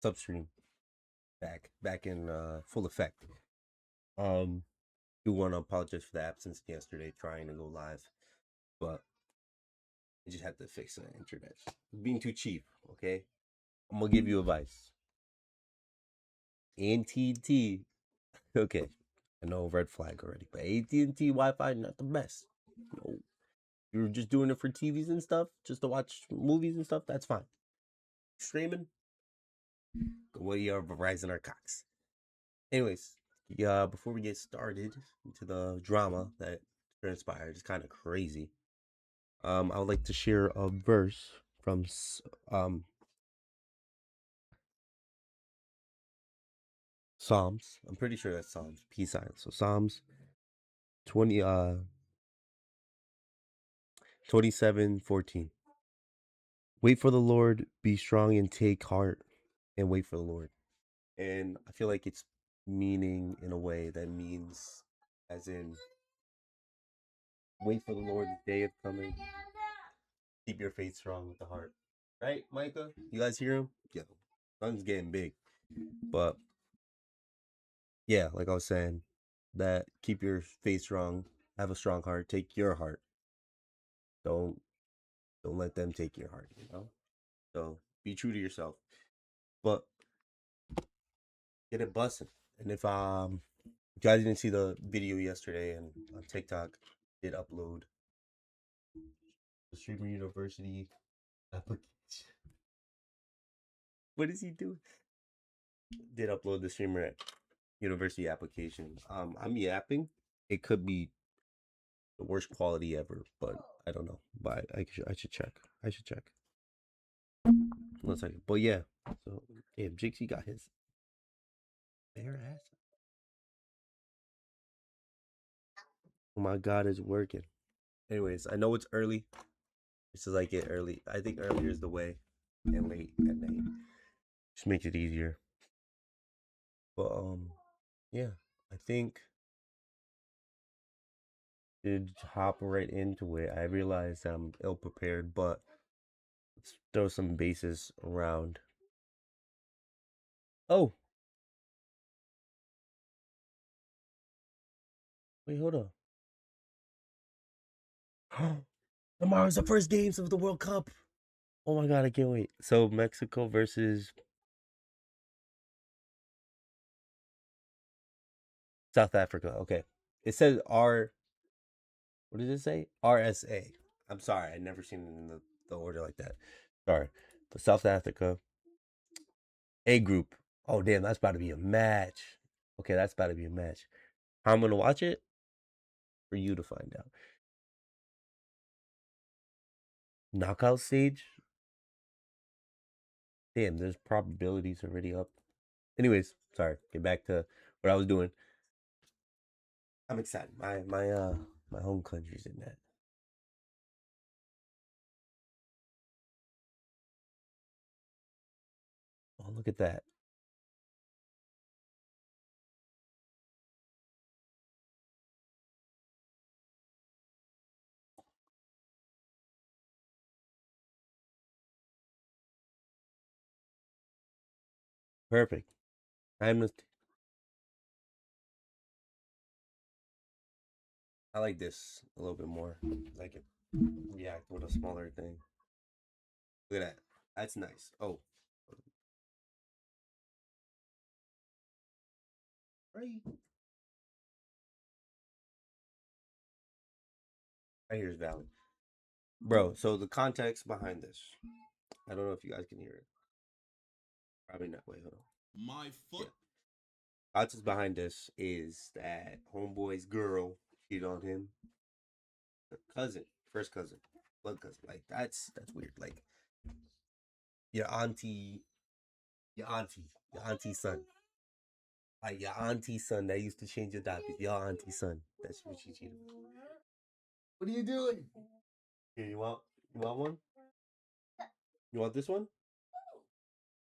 Substream back in full effect. Um, do want to apologize for the absence yesterday, trying to go live, but I just had to fix the internet. Being too cheap. Okay, I'm gonna give you advice. AT&T. Okay, I know red flag already, but AT&T Wi-Fi not the best. No, you're just doing it for TVs and stuff, just to watch movies and stuff. That's fine. Streaming, go away your Verizon or Cox. Anyways, yeah, before we get started into the drama that transpired, it's kind of crazy. I would like to share a verse from Psalms. I'm pretty sure that's Psalms. P sign. So Psalms 20 27:14. Wait for the Lord, be strong and take heart and wait for the Lord. And I feel like it's meaning in a way that means as in wait for the Lord, the day of coming. Keep your faith strong with the heart. Right, Micah? You guys hear him? Yo, sun's getting big. But yeah, like I was saying, that keep your faith strong, have a strong heart, take your heart. Don't let them take your heart, you know? So be true to yourself. But get it busting. And if you guys didn't see the video yesterday and on TikTok, did upload the Streamer University application. What is he doing? Did upload the Streamer University application. I'm yapping. It could be the worst quality ever, but I don't know. But I should check. I should check. 1 second. But yeah. So damn, Jixie got his bare ass. Oh my god, it's working. Anyways, I know it's early. This is like it early. I think earlier is the way, and late at night just makes it easier. But yeah, I think to hop right into it. I realize I'm ill prepared, but let's throw some bases around. Oh, wait, hold on. Tomorrow's the first games of the World Cup. Oh my god, I can't wait. So Mexico versus South Africa. Okay. It says R, what does it say? RSA. I'm sorry, I never seen it in the order like that. Sorry. But South Africa, A group. Oh damn, that's about to be a match. Okay, that's about to be a match. How I'm gonna watch it? For you to find out. Knockout stage? Damn, there's probabilities already up. Anyways, sorry. Get back to what I was doing. I'm excited. My home country's in that. Oh, look at that. Perfect. I'm I like this a little bit more. I can react with a smaller thing. Look at that. That's nice. Oh, right. Right here's valid. Bro, so the context behind this. I don't know if you guys can hear it. Probably not. Wait, hold on. My foot. Yeah. Context behind this is that homeboy's girl cheated on him. Her cousin, first cousin, blood cousin. Like that's weird. Like your auntie, your auntie's son. Like your auntie's son that used to change your diapers. Your auntie's son. That's what she cheated with. What are you doing? Here, you want one? You want this one?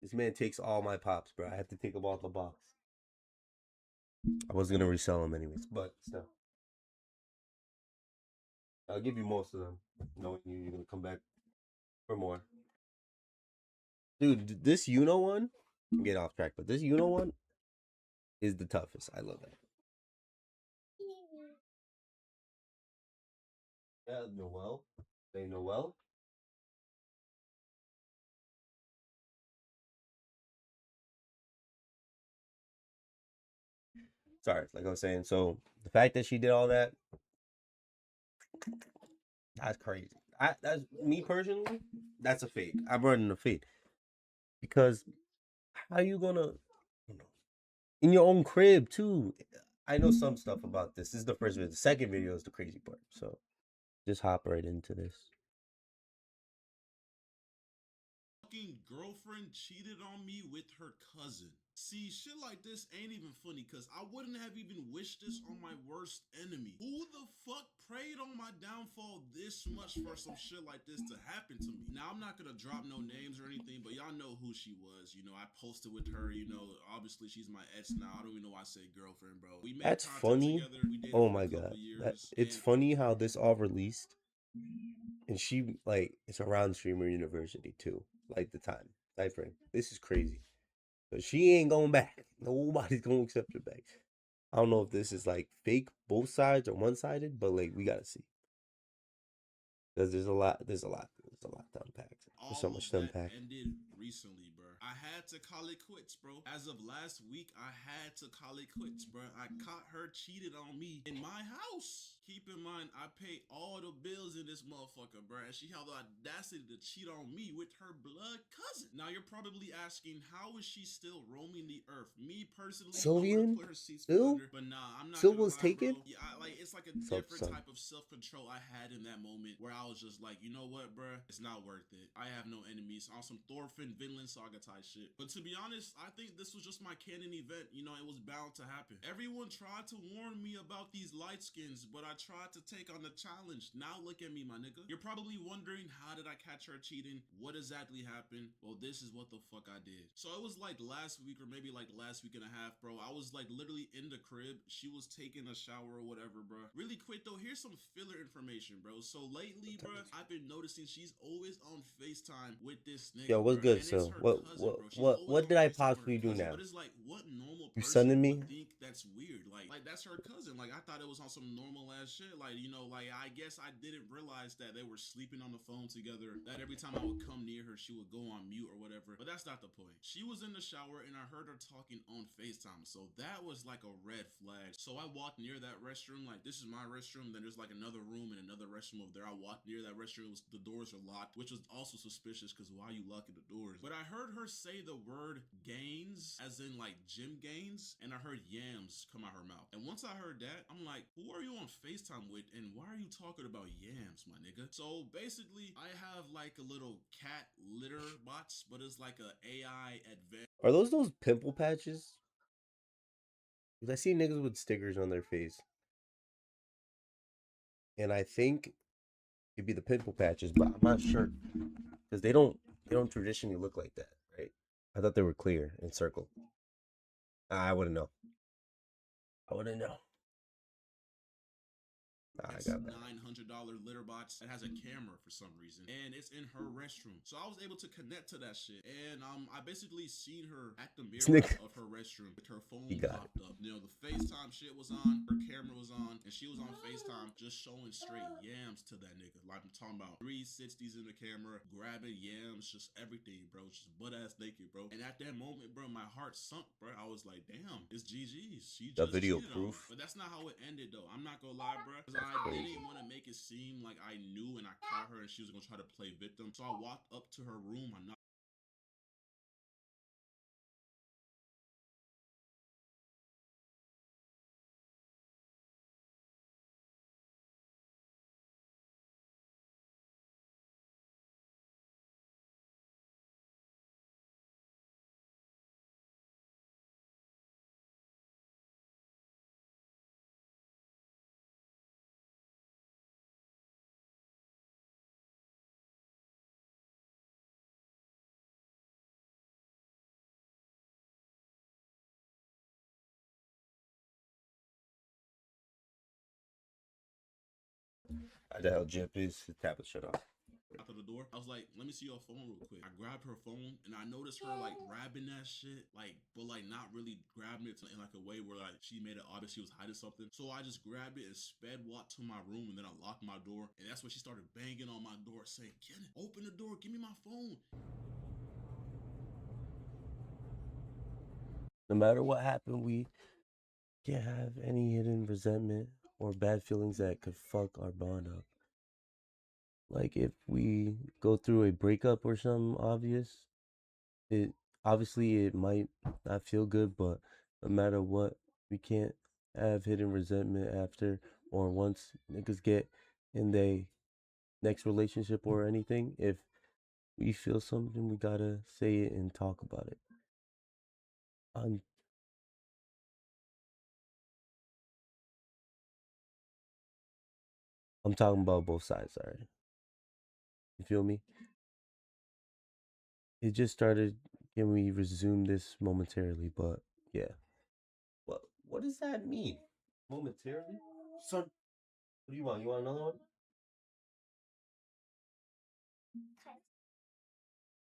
This man takes all my pops, bro. I have to take them all the box. I was gonna resell them anyways, but still. I'll give you most of them, knowing you're gonna come back for more. Dude, this one? I'm getting off track, but this one is the toughest. I love that. Yeah, Noel. Say Noel. Sorry, like I was saying. So the fact that she did all that, that's crazy. That's me personally. That's a fate. I'm running a fate because how you gonna, you know, in your own crib too? I know some stuff about this. This is the first video. The second video is the crazy part. So just hop right into this. Girlfriend cheated on me with her cousin. See, shit like this ain't even funny because I wouldn't have even wished this on my worst enemy. Who the fuck prayed on my downfall this much for some shit like this to happen to me? Now, I'm not gonna drop no names or anything, but y'all know who she was. You know, I posted with her, obviously she's my ex now. I don't even know why I say girlfriend, bro. We made That's contact funny. together. We dated Oh for my a couple god, years. it's funny how this all released, and she like it's around streamer university too, like the time frame. This is crazy. But she ain't going back. Nobody's gonna accept her back. I don't know if this is like fake, both sides or one sided, but like we gotta see because there's a lot to unpack. There's so much to unpack. Ended recently, bro. I had to call it quits, bro. As of last week, I had to call it quits, bro. I caught her cheated on me in my house. Keep in mind, I pay all the bills in this motherfucker, bro. And she had the audacity to cheat on me with her blood cousin. Now you're probably asking, how is she still roaming the earth? Me personally, Sylvian? I would put her 6 feet under, but nah, I'm not gonna Was lie, taken? bro. Yeah, it's like a different type of self-control I had in that moment where I was just like, you know what, bro? It's not worth it. I have no enemies. On some Thorfinn, Vinland Saga type shit. But to be honest, I think this was just my canon event. You know, it was bound to happen. Everyone tried to warn me about these light skins, but I tried to take on the challenge. Now look at me, my nigga. You're probably wondering, how did I catch her cheating? What exactly happened? Well, this is what the fuck I did. So it was like last week or maybe like last week and a half, bro. I was like literally in the crib. She was taking a shower or whatever, bro. Really quick though, here's some filler information, bro. So lately, bro, I've been noticing she's always on FaceTime with this nigga. Yo, what's bro. good? And it's So her what cousin, what bro. She's what always what on did I FaceTime with her possibly do cousin. now? But it's like, what normal You person sending me? would think that's weird? Like that's her cousin. Like I thought it was on some normal ass shit. Like, like I guess I didn't realize that they were sleeping on the phone together. That every time I would come near her, she would go on mute or whatever. But that's not the point. She was in the shower and I heard her talking on FaceTime. So that was like a red flag. So I walked near that restroom. Like, this is my restroom. Then there's like another room and another restroom over there. I walked near that restroom. The doors are locked, which was also suspicious because why are you locking the doors? But I heard her say the word gains, as in like gym gains, and I heard yams come out her mouth. And once I heard that, I'm like, who are you on FaceTime with? And why are you talking about yams, my nigga? So basically, I have like a little cat litter bots, but it's like a AI advanced. Are those pimple patches? Because I see niggas with stickers on their face, and I think it'd be the pimple patches, but I'm not sure because they don't traditionally look like that, right? I thought they were clear and circle. I wouldn't know. I wouldn't know. I It's got that. $900 litter box. It has a camera for some reason, and it's in her restroom. So I was able to connect to that shit, and I basically seen her at the mirror of her restroom with her phone popped up. The FaceTime shit was on, her camera was on, and she was on FaceTime just showing straight yams to that nigga. Like I'm talking about 360s in the camera, grabbing yams, just everything, bro. Just butt ass naked, bro. And at that moment, bro, my heart sunk, bro. I was like, damn, it's GG's. She just video cheated on me. But that's not how it ended, though. I'm not gonna lie, bro. Because I didn't want to make it seem like I knew and I caught her and she was gonna try to play victim. So I walked up to her room. I knocked. The hell Jip is his tablet shut off. After the door, I was like, let me see your phone real quick. I grabbed her phone and I noticed her like grabbing that shit, like, but like not really grabbing it in like a way where like she made it obvious she was hiding something. So I just grabbed it and sped walked to my room, and then I locked my door. And that's when she started banging on my door saying, Kenneth, open the door, give me my phone. No matter what happened, we can't have any hidden resentment or bad feelings that could fuck our bond up. Like if we go through a breakup or something obvious, it obviously it might not feel good, but no matter what, we can't have hidden resentment after or once niggas get in the next relationship or anything. If we feel something, we gotta say it and talk about it. I'm talking about both sides, alright? You feel me? It just started. Can we resume this momentarily? But yeah. What does that mean? Momentarily? Son, what do you want? You want another one?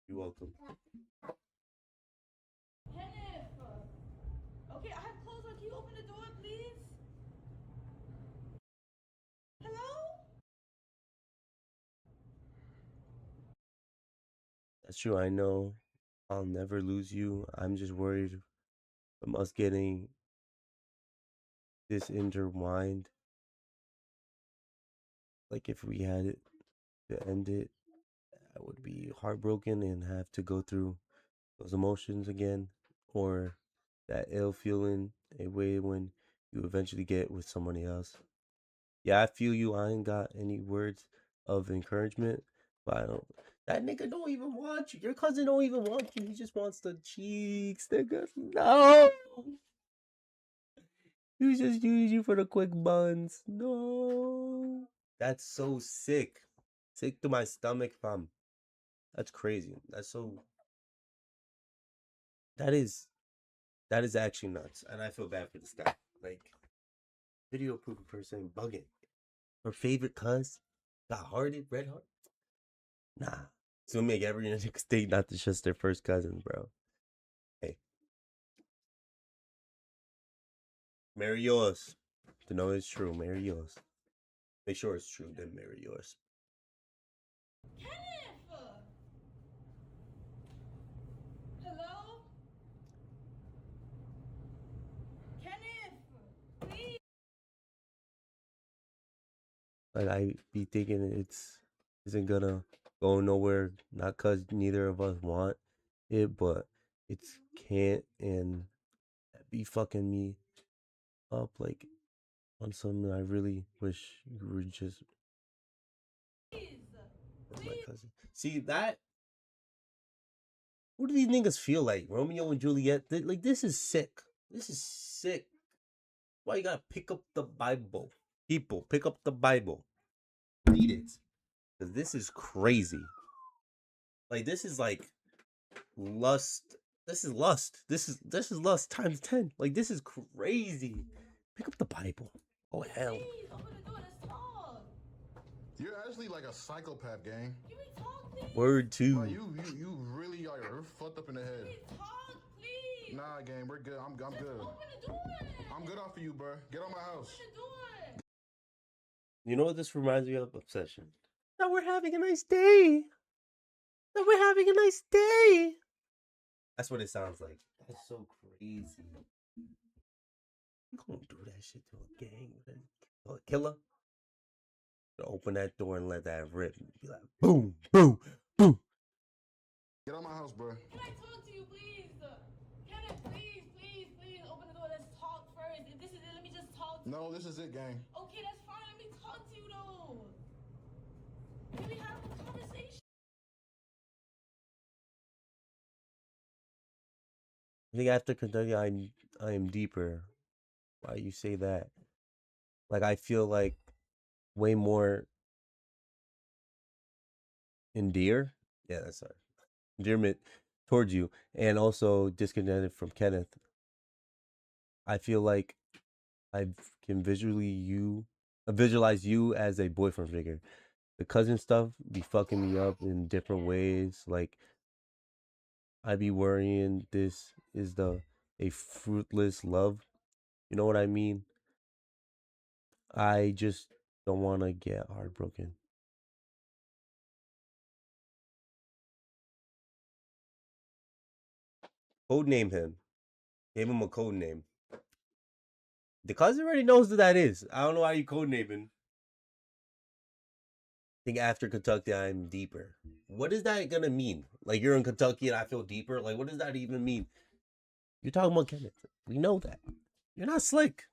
You're welcome. Kenneth! Okay, I have clothes on. Can you open the door, please? Hello? That's true. I know I'll never lose you. I'm just worried from us getting this intertwined. Like if we had it to end it, I would be heartbroken and have to go through those emotions again, or that ill feeling a way when you eventually get with somebody else. Yeah, I feel you. I ain't got any words of encouragement, but I don't. That nigga don't even want you. Your cousin don't even want you. He just wants the cheeks, nigga. No. He just use you for the quick buns. No. That's so sick. Sick to my stomach, fam. That's crazy. That's so. That is. That is actually nuts, and I feel bad for this guy. Like, video proof of person bugging. Her favorite cuz got hearted, red heart. Nah. It's gonna make every state not to trust their first cousins, bro. Hey. Marry yours. To know it's true, marry yours. Make sure it's true, then marry yours. Kenneth! Hello? Kenneth! Please! Like I be thinking it's isn't gonna go nowhere, not cause neither of us want it, but it's can't and be fucking me up like on something I really wish you were just my cousin. See that? What do these niggas feel like? Romeo and Juliet? Like this is sick. This is sick. Why you gotta pick up the Bible? People, pick up the Bible. Read it. Cause this is crazy. Like this is like lust. This is lust. This is lust times 10. Like this is crazy. Pick up the Bible. Oh hell. Please, open the door. Let's talk. You're actually like a psychopath, gang. Can we talk, please? Word two. Like you really are. You're fucked up in the head. Can we talk, please? Nah, gang, we're good. I'm Just good. open the door. I'm good off of you, bro. Get on my house. Open the door. You know what this reminds me of? Obsession. Now we're having a nice day. Now we're having a nice day. That's what it sounds like. That's so crazy. You gonna do that shit to a gang, a killer? To open that door and let that rip. Be like, boom, boom, boom. Get on my house, bro. Can I talk to you, please? Kenneth, please, please, please, open the door. Let's talk first. If this is it, let me just talk to you. No, this is it, gang. Okay, that's fine. Let me talk to you, though. Can we have a conversation? I think after Kentucky, I am deeper. Why you say that? Like I feel like way more endear. Yeah, that's right. Endearment towards you, and also disconnected from Kenneth. I feel like I can visualize you as a boyfriend figure. the cousin stuff be fucking me up in different ways. Like, I be worrying this is a fruitless love. You know what I mean? I just don't want to get heartbroken. Code name him. Give him a code name. The cousin already knows who that is. I don't know why you code naming. I think after Kentucky, I'm deeper. What is that gonna mean? Like, you're in Kentucky and I feel deeper? Like, what does that even mean? You're talking about Kenneth. We know that. You're not slick.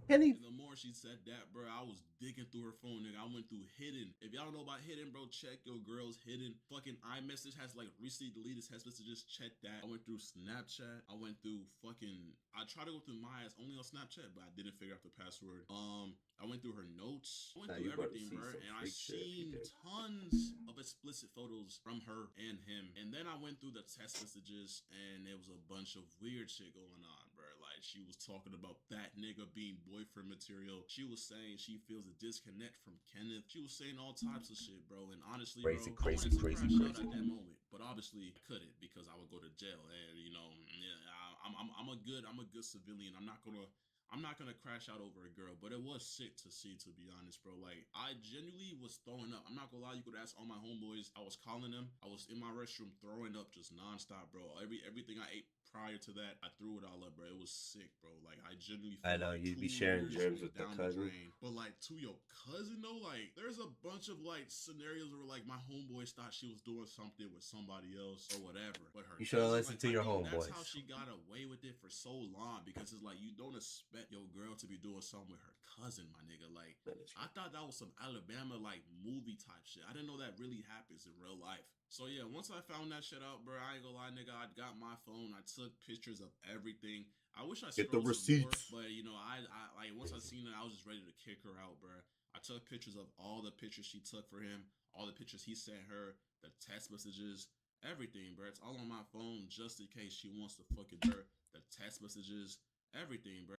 Kenny. And the more she said that, bro, I was digging through her phone, nigga. I went through hidden. If y'all don't know about hidden, bro, check your girl's hidden. Fucking iMessage has like recently deleted text messages. Check that. I went through Snapchat. I went through fucking. I tried to go through my ass only on Snapchat, but I didn't figure out the password. I went through her notes. I went through everything, bro, and I seen tons of explicit photos from her and him. And then I went through the text messages, and there was a bunch of weird shit going on, bro. Like, she was talking about that nigga being boyfriend material. She was saying she feels a disconnect from Kenneth. She was saying all types of shit, bro. And honestly, Crazy, bro, crazy, I wanted to crazy, crash out crazy. at that moment, but obviously I couldn't because I would go to jail. And you know, yeah, I'm a good civilian. I'm not gonna crash out over a girl, but it was sick to see, to be honest, bro. Like, I genuinely was throwing up. I'm not gonna lie, you could ask all my homeboys. I was calling them. I was in my restroom throwing up just nonstop, bro. Everything I ate prior to that, I threw it all up, bro. It was sick, bro. Like, I genuinely feel I know, like you'd 2 be sharing years germs with the down cousin. drain. But like, to your cousin though, like, there's a bunch of like scenarios where like my homeboys thought she was doing something with somebody else or whatever. But her You should have cousin, listened like, to your I think that's homeboys. how she got away with it for so long, because it's like you don't expect your girl to be doing something with her cousin, my nigga. Like, I thought that was some Alabama like movie type shit. I didn't know that really happens in real life. So yeah, once I found that shit out, bro, I ain't gonna lie, nigga. I got my phone. I took pictures of everything. I wish I Get the scrolled some more, receipts. but you know, I like once I seen it, I was just ready to kick her out, bro. I took pictures of all the pictures she took for him, all the pictures he sent her, the text messages, everything, bro. It's all on my phone just in case she wants to fucking her. The text messages, everything, bro.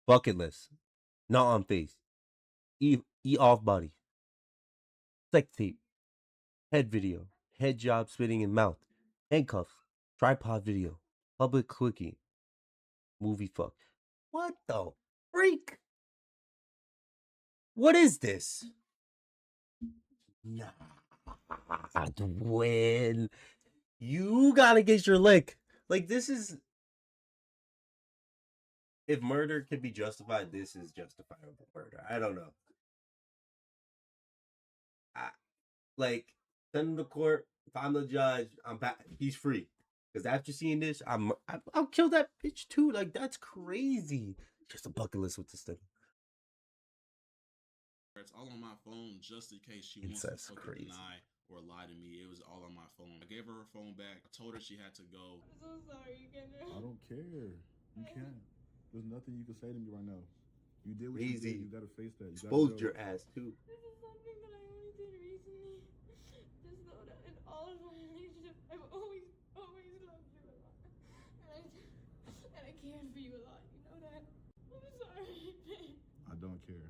Bucket list. Not on face. E off body. Sex tape. Head video. Head job spitting in mouth. Handcuffs. Tripod video. Public quickie. Movie fuck. What the freak? What is this? Nah. Dwayne. You gotta get your lick. Like, this is... If murder can be justified, this is justifiable murder. I don't know. Like, send him to court. If I'm the judge, I'm back. He's free. Because after seeing this, I'll kill that bitch too. Like, that's crazy. Just a bucket list with this thing. It's all on my phone just in case she wants to fucking deny or lie to me. It was all on my phone. I gave her phone back. I told her she had to go. I'm so sorry, Kenneth. I don't care. You can't. There's nothing you can say to me right now. You did what you did. You gotta face that. You exposed your ass too. This is something that I only did recently. Just know that in all of our relationships, I've always loved you a lot. And I cared for you a lot. You know that? I'm sorry, babe. I don't care.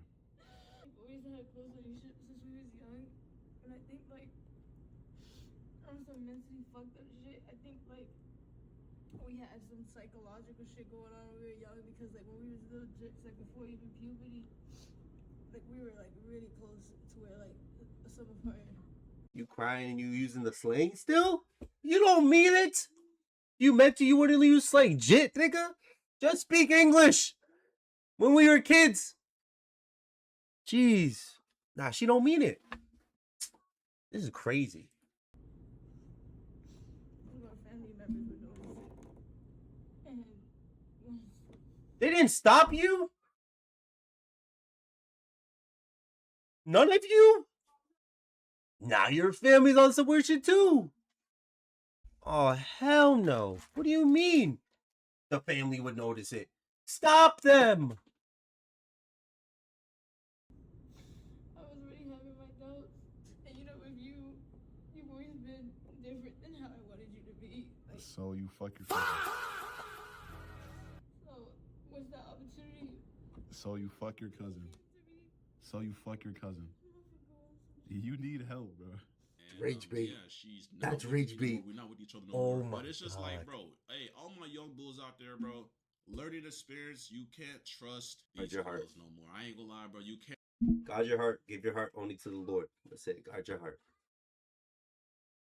We've always had a close relationship since we was young. And I think, like, on some mentally fucked up shit, I think, like, we had some psychological shit going on when we were young, because like when we was little jits, like before even puberty, like we were like really close to where like some of our... You crying and you using the slang still? You don't mean it? You meant to, you wouldn't use slang. Jit, nigga. Just speak English. When we were kids. Jeez. Nah, she don't mean it. This is crazy. Our family members would notice it. And they didn't stop you? None of you? Now your family's on some weird shit too. Oh, hell no. What do you mean? The family would notice it. Stop them! I was already having my doubts. And you know, with you, you've always been different than how I wanted you to be. Like, so you fuck your cousin. So, what's the opportunity? So you fuck your cousin. So you fuck your cousin. You need help, bro. And Rage bait. yeah, she's not That's with rage me no bait. more. We're not with each other no Oh more. my But it's just God. like, bro, hey, all my young bulls out there, bro, learning experience, you can't trust Guard these your heart. girls no more. I ain't gonna lie, bro. You can't. Guard your heart. Give your heart only to the Lord. That's it. Guard your heart.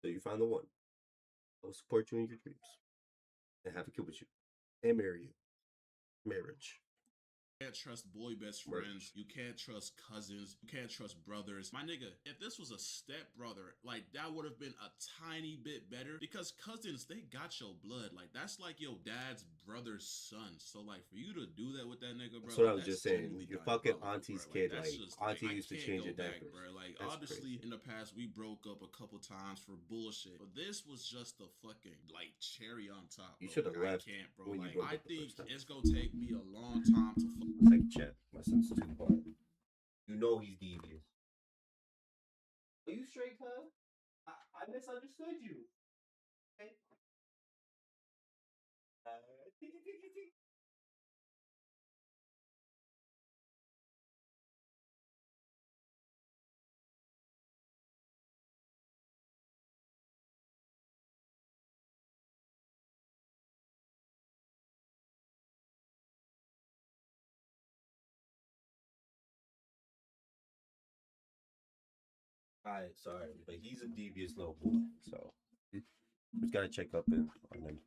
So you find the one that will support you in your dreams and have a kid with you and marry you. Marriage. Can't trust boy best friends. You can't trust cousins. You can't trust brothers. My nigga, if this was a step brother, like that would have been a tiny bit better because cousins, they got your blood. Like that's like your dad's brother's son. So like for you to do that with that nigga, bro. That's what I was that's just saying. You're fucking diabolical, auntie's bro. kid. That's Like just, auntie I used to can't change go your back, diapers. bro. Like That's obviously crazy. in the past we broke up a couple times for bullshit, but this was just the fucking like cherry on top. You Bro. should have Like, left I can't, bro. when you Like broke I up the think first time. it's gonna take me a long time to. Second chat. My son's too quiet. You know he's devious. Are you straight, cuz? I misunderstood you. Okay. Alright, sorry, but he's a devious little boy, so just gotta check up on him.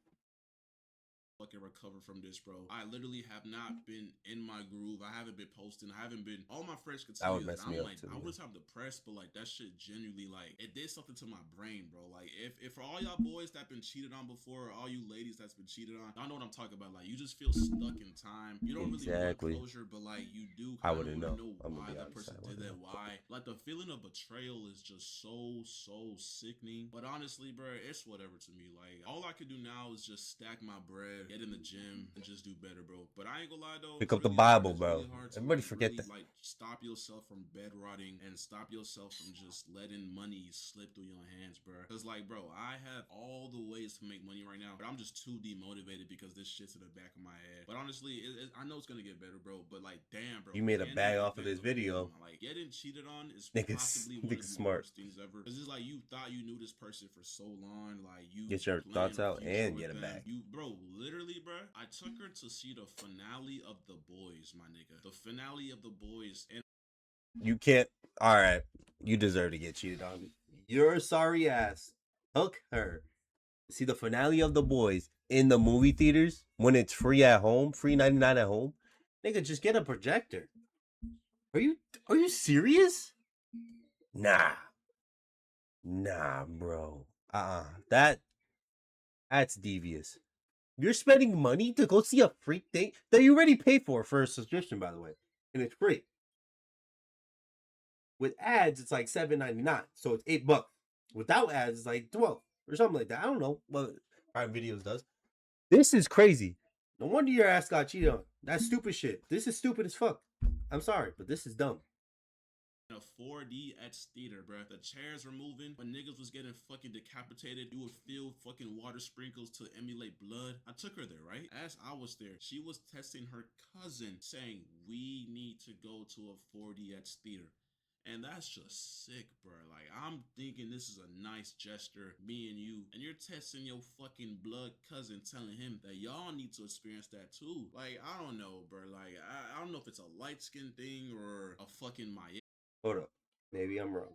Fucking recover from this, bro. I literally have not been in my groove. I haven't been posting. I haven't been. All my friends could tell you that I'm like, I was I'm depressed, but like that shit genuinely like it did something to my brain, bro. Like if for all y'all boys that been cheated on before, or all you ladies that's been cheated on, y'all know what I'm talking about. Like you just feel stuck in time. You don't really want closure, but like you do kind of want to know why that person did that. Why? Like the feeling of betrayal is just so sickening. But honestly, bro, it's whatever to me. Like all I could do now is just stack my bread, get in the gym, and just do better, bro. But I ain't gonna lie though. Pick up the Bible, bro. Everybody forget that. Like stop yourself from bed rotting and stop yourself from just letting money slip through your hands, bro. Cause like, bro, I have all the ways to make money right now, but I'm just too demotivated because this shit's in the back of my head. But honestly, I know it's gonna get better, bro. But like, damn, bro, you made a bag off of this video. Like getting cheated on is possibly one of the worst things ever. Cause it's like you thought you knew this person for so long, like you get your thoughts out and get it back. You, bro, literally, bro. I took her to see the finale of The Boys, my nigga. The finale of The Boys, and you can't. All right, you deserve to get cheated on. Your sorry ass took her to see the finale of The Boys in the movie theaters when it's free at home, free 99 at home. Nigga, just get a projector. Are you serious? Nah, bro. That's devious. You're spending money to go see a freak thing that you already paid for a subscription, by the way, and it's free. With ads, it's like $7.99, so it's $8. Without ads, it's like 12 or something like that. I don't know what Prime Videos does. This is crazy. No wonder your ass got cheated on. That's stupid shit. This is stupid as fuck. I'm sorry, but this is dumb. A 4DX theater, bro. The chairs were moving. When niggas was getting fucking decapitated, you would feel fucking water sprinkles to emulate blood. I took her there, right? As I was there, she was testing her cousin, saying, we need to go to a 4DX theater. And that's just sick, bro. Like, I'm thinking this is a nice gesture, me and you, and you're testing your fucking blood cousin, telling him that y'all need to experience that too. Like, I don't know, bro. Like, I don't know if it's a light skin thing or a fucking Hold up. Maybe I'm wrong.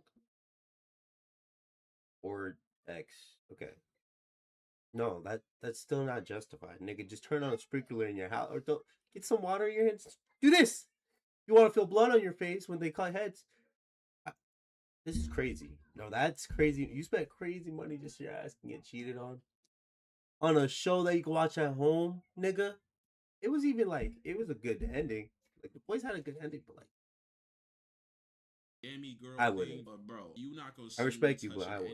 Or X. Okay. No, that's still not justified. Nigga, just turn on a sprinkler in your house or don't get some water in your hands. Do this. You want to feel blood on your face when they cut heads? This is crazy. No, that's crazy. You spent crazy money just so your ass can get cheated on a show that you can watch at home, nigga. It was even like it was a good ending. Like the boys had a good ending, but like girl I wouldn't. But bro, you not gonna see I respect you, but I would.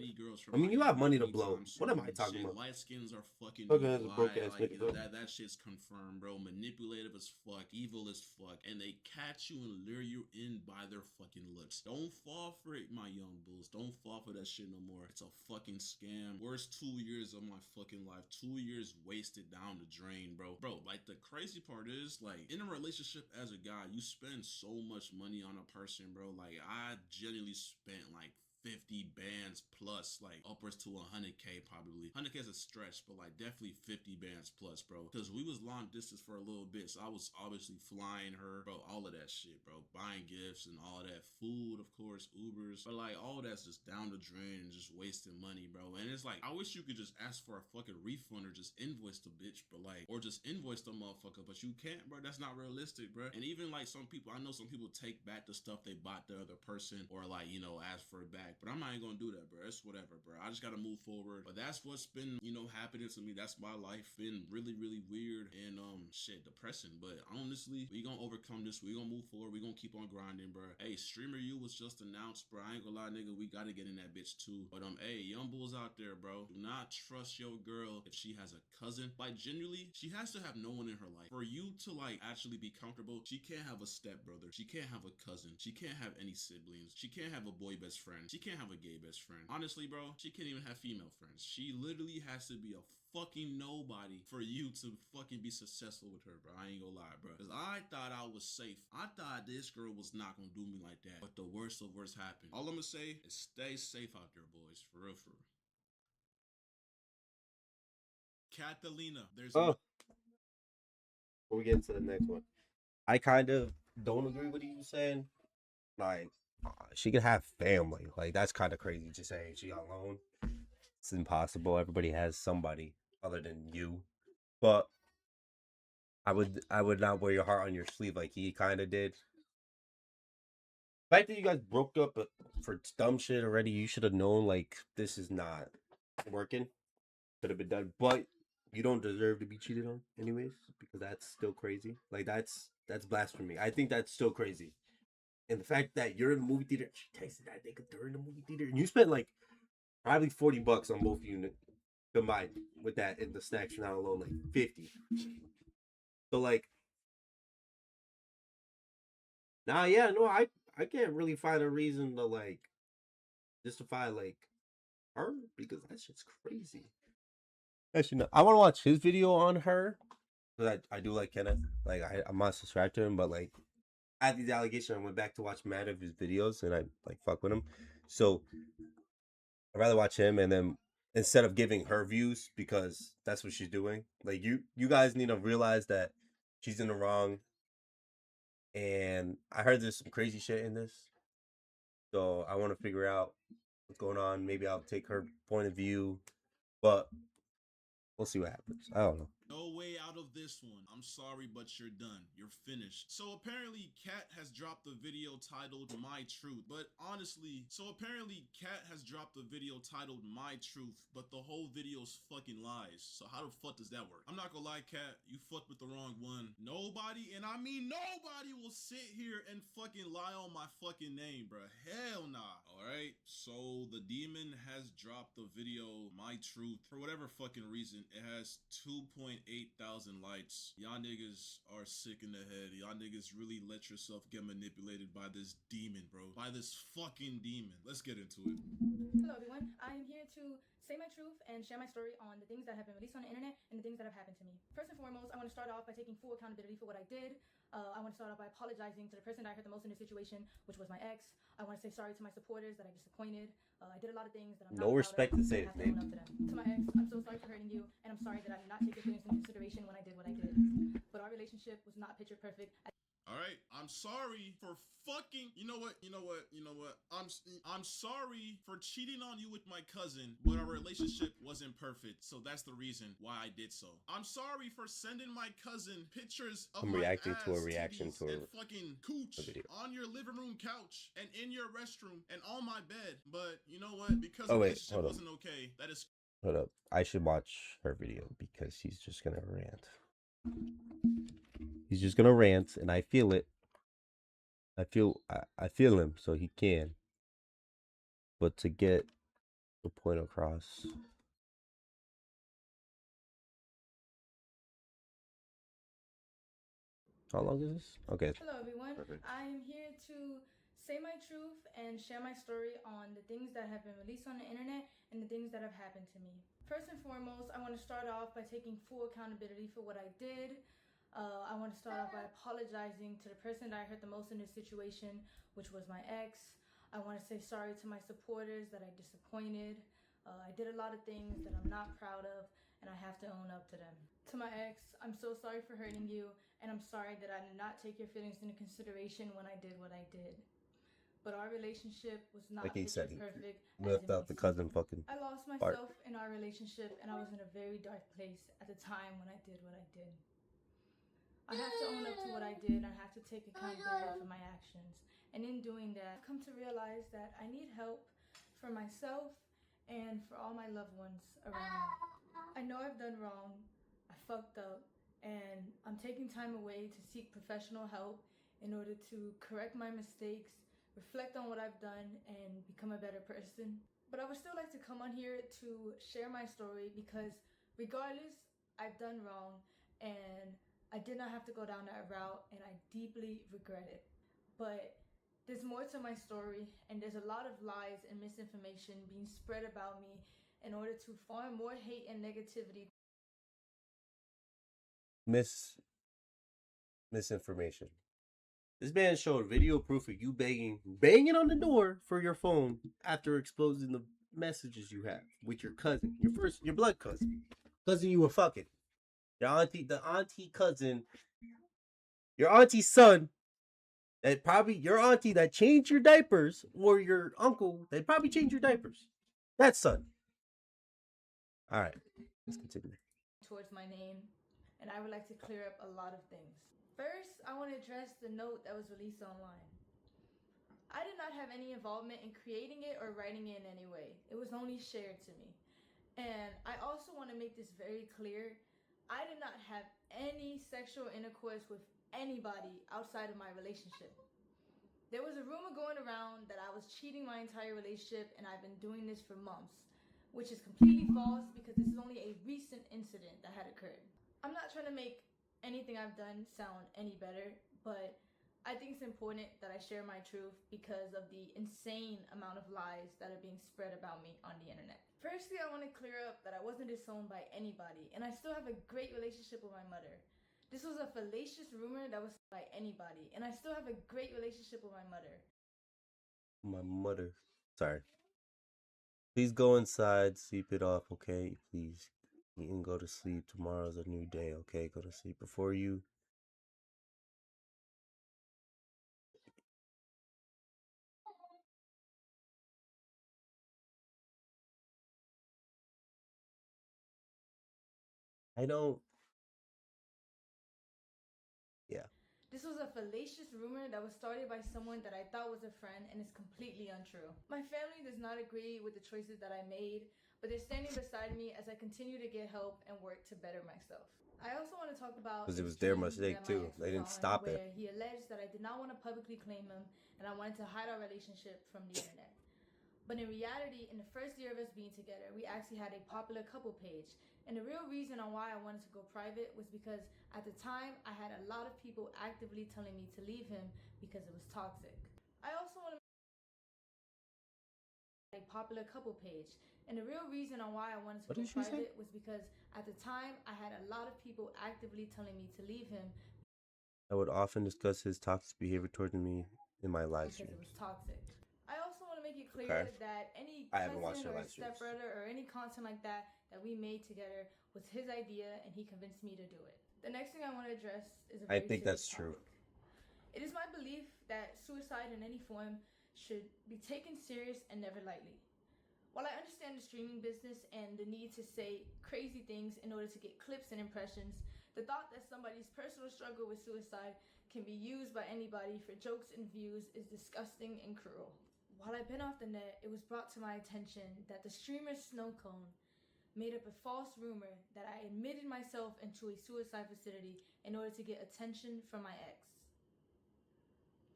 I mean, you have money to blow. What am I talking about? Light skins are fucking as a broke ass like, nigga. that shit's confirmed, bro. Manipulative as fuck, evil as fuck, and they catch you and lure you in by their fucking looks. Don't fall for it, my young bulls. Don't fall for that shit no more. It's a fucking scam. Worst 2 years of my fucking life. 2 years wasted down the drain, bro. Bro, like the crazy part is, like in a relationship as a guy, you spend so much money on a person, bro. Like I genuinely spent like 50 bands plus, like upwards to 100K probably. 100K is a stretch, but like definitely 50 bands plus, bro. Because we was long distance for a little bit, so I was obviously flying her, bro, all of that shit, bro. Buying gifts and all that. Food, of course, Ubers. But like all that's just down the drain and just wasting money, bro. And it's like, I wish you could just ask for a fucking refund or just invoice the bitch, but like, or just invoice the motherfucker, but you can't, bro. That's not realistic, bro. And even like some people, I know some people take back the stuff they bought the other person, or like, you know, ask for it back. But I'm not even gonna do that, bro. It's whatever, bro. I just gotta move forward. But that's what's been, you know, happening to me. That's my life. Been really, really weird and shit, depressing. But honestly, we gonna overcome this. We gonna move forward. We gonna keep on grinding, bro. Hey, Streamer U was just announced, bro. I ain't gonna lie, nigga. We gotta get in that bitch too. But hey, young bulls out there, bro. Do not trust your girl if she has a cousin. Like genuinely, she has to have no one in her life. For you to like actually be comfortable, she can't have a stepbrother. She can't have a cousin. She can't have any siblings. She can't have a boy best friend. She can't have a gay best friend. Honestly, bro, she can't even have female friends. She literally has to be a fucking nobody for you to fucking be successful with her, bro. I ain't gonna lie, bro. Because I thought I was safe. I thought this girl was not gonna do me like that. But the worst of worst happened. All I'm gonna say is stay safe out there, boys. For real, for real. Kathelina, there's Oh, before we get into the next one, I kind of don't agree with you saying. Like, she could have family. Like, that's kind of crazy to say she alone. It's impossible. Everybody has somebody other than you. But I would not wear your heart on your sleeve like he kind of did. The fact that you guys broke up for dumb shit already, you should have known like this is not working. Could have been done, but you don't deserve to be cheated on, anyways, because that's still crazy. Like that's blasphemy. I think that's still crazy. And the fact that you're in the movie theater, she texted that nigga during the movie theater, and you spent like probably $40 on both of you combined with that and the snacks for now alone, like 50. So like, nah, yeah, no, I can't really find a reason to like justify like her because that shit's crazy. Actually, no, I want to watch his video on her because I do like Kenneth. Like I'm not subscribed to him, but like I had these allegations. I went back to watch mad of his videos and I like fuck with him. So I'd rather watch him and then instead of giving her views because that's what she's doing. Like you guys need to realize that she's in the wrong. And I heard there's some crazy shit in this. So I want to figure out what's going on. Maybe I'll take her point of view, but we'll see what happens. I don't know. no way out of this one. I'm sorry, but you're done. You're finished. So apparently, Kat has dropped a video titled My Truth. But honestly, Kat has dropped a video titled My Truth, but the whole video's fucking lies. So how the fuck does that work? I'm not gonna lie, Kat, you fucked with the wrong one. Nobody, and I mean nobody, will sit here and fucking lie on my fucking name, bro. Hell nah. Alright, so the demon has dropped the video My Truth. For whatever fucking reason, it has 2.8 thousand likes. Y'all niggas are sick in the head. Y'all niggas really let yourself get manipulated by this demon, bro. By this fucking demon. Let's get into it. Hello everyone, I am here to say my truth and share my story on the things that have been released on the internet and the things that have happened to me. First and foremost, I want to start off by taking full accountability for what I did. I want to start off by apologizing to the person that I hurt the most in this situation, which was my ex. I want to say sorry to my supporters that I disappointed. I did a lot of things that I'm not No proud respect of, to say his and I have to name. own up to them. To my ex, I'm so sorry for hurting you, and I'm sorry that I did not take your feelings into consideration when I did what I did. But our relationship was not picture perfect. All right, I'm sorry for fucking. You know what? I'm sorry for cheating on you with my cousin, but our relationship wasn't perfect, so that's the reason why I did so. I'm sorry for sending my cousin pictures of I'm my reacting ass, to a reaction titties, to and fucking cooch video. on your living room couch and in your restroom and on my bed. But you know what? Because Oh our wait, relationship hold wasn't up. okay. That is. Hold up. I should watch her video because he's just gonna rant. He's just gonna rant, and I feel it. I feel him, so he can. But to get the point across. How long is this? Okay. Hello everyone, Perfect. I am here to say my truth and share my story on the things that have been released on the internet and the things that have happened to me. First and foremost, I want to start off by taking full accountability for what I did. I want to start off by apologizing to the person that I hurt the most in this situation, which was my ex. I want to say sorry to my supporters that I disappointed. I did a lot of things that I'm not proud of, and I have to own up to them. To my ex, I'm so sorry for hurting you, and I'm sorry that I did not take your feelings into consideration when I did what I did. But our relationship was not picture perfect. Left out the cousin fucking. I lost myself in our relationship, and I was in a very dark place at the time when I did what I did. I have to own up to what I did. I have to take accountability for my actions. And in doing that, I've come to realize that I need help for myself and for all my loved ones around me. I know I've done wrong. I fucked up. And I'm taking time away to seek professional help in order to correct my mistakes, reflect on what I've done, and become a better person. But I would still like to come on here to share my story because regardless, I've done wrong and I did not have to go down that route, and I deeply regret it. But there's more to my story, and there's a lot of lies and misinformation being spread about me in order to farm more hate and negativity. Misinformation. This man showed video proof of you banging on the door for your phone after exposing the messages you have with your cousin, your blood cousin you were fucking, your auntie cousin, your auntie's son, that probably your auntie that changed your diapers, or your uncle that probably changed your diapers. That son. All right, let's continue. Towards my name, and I would like to clear up a lot of things. First, I want to address the note that was released online. I did not have any involvement in creating it or writing it in any way. It was only shared to me. And I also want to make this very clear. I did not have any sexual intercourse with anybody outside of my relationship. There was a rumor going around that I was cheating my entire relationship, and I've been doing this for months, which is completely false because this is only a recent incident that had occurred. I'm not trying to make anything I've done sound any better, but I think it's important that I share my truth because of the insane amount of lies that are being spread about me on the internet. Firstly, I want to clear up that I wasn't disowned by anybody, and I still have a great relationship with my mother. This was a fallacious rumor that was by anybody, and I still have a great relationship with my mother. My mother. Sorry. Please go inside, sleep it off, okay? Please. You can go to sleep. Tomorrow's a new day, okay? Go to sleep before you. I don't. Yeah. This was a fallacious rumor that was started by someone that I thought was a friend and is completely untrue. My family does not agree with the choices that I made, but they're standing beside me as I continue to get help and work to better myself. I also want to talk about because it was their mistake too. They didn't stop it. Where he alleged that I did not want to publicly claim him and I wanted to hide our relationship from the internet. But in reality, in the first year of us being together, we actually had a popular couple page. And the real reason on why I wanted to go private was because at the time, I had a lot of people actively telling me to leave him because it was toxic. I also want to a popular couple page. And the real reason on why I wanted to go private was because at the time, I had a lot of people actively telling me to leave him. I would often discuss his toxic behavior towards me in my live streams. Because it was toxic. I also want to make it clear that any cousin or stepbrother or any content like that we made together was his idea and he convinced me to do it. The next thing I want to address is a very I think that's true. It is my belief that suicide in any form should be taken serious and never lightly. While I understand the streaming business and the need to say crazy things in order to get clips and impressions, the thought that somebody's personal struggle with suicide can be used by anybody for jokes and views is disgusting and cruel. While I've been off the net, it was brought to my attention that the streamer Snowcone made up a false rumor that I admitted myself into a suicide facility in order to get attention from my ex.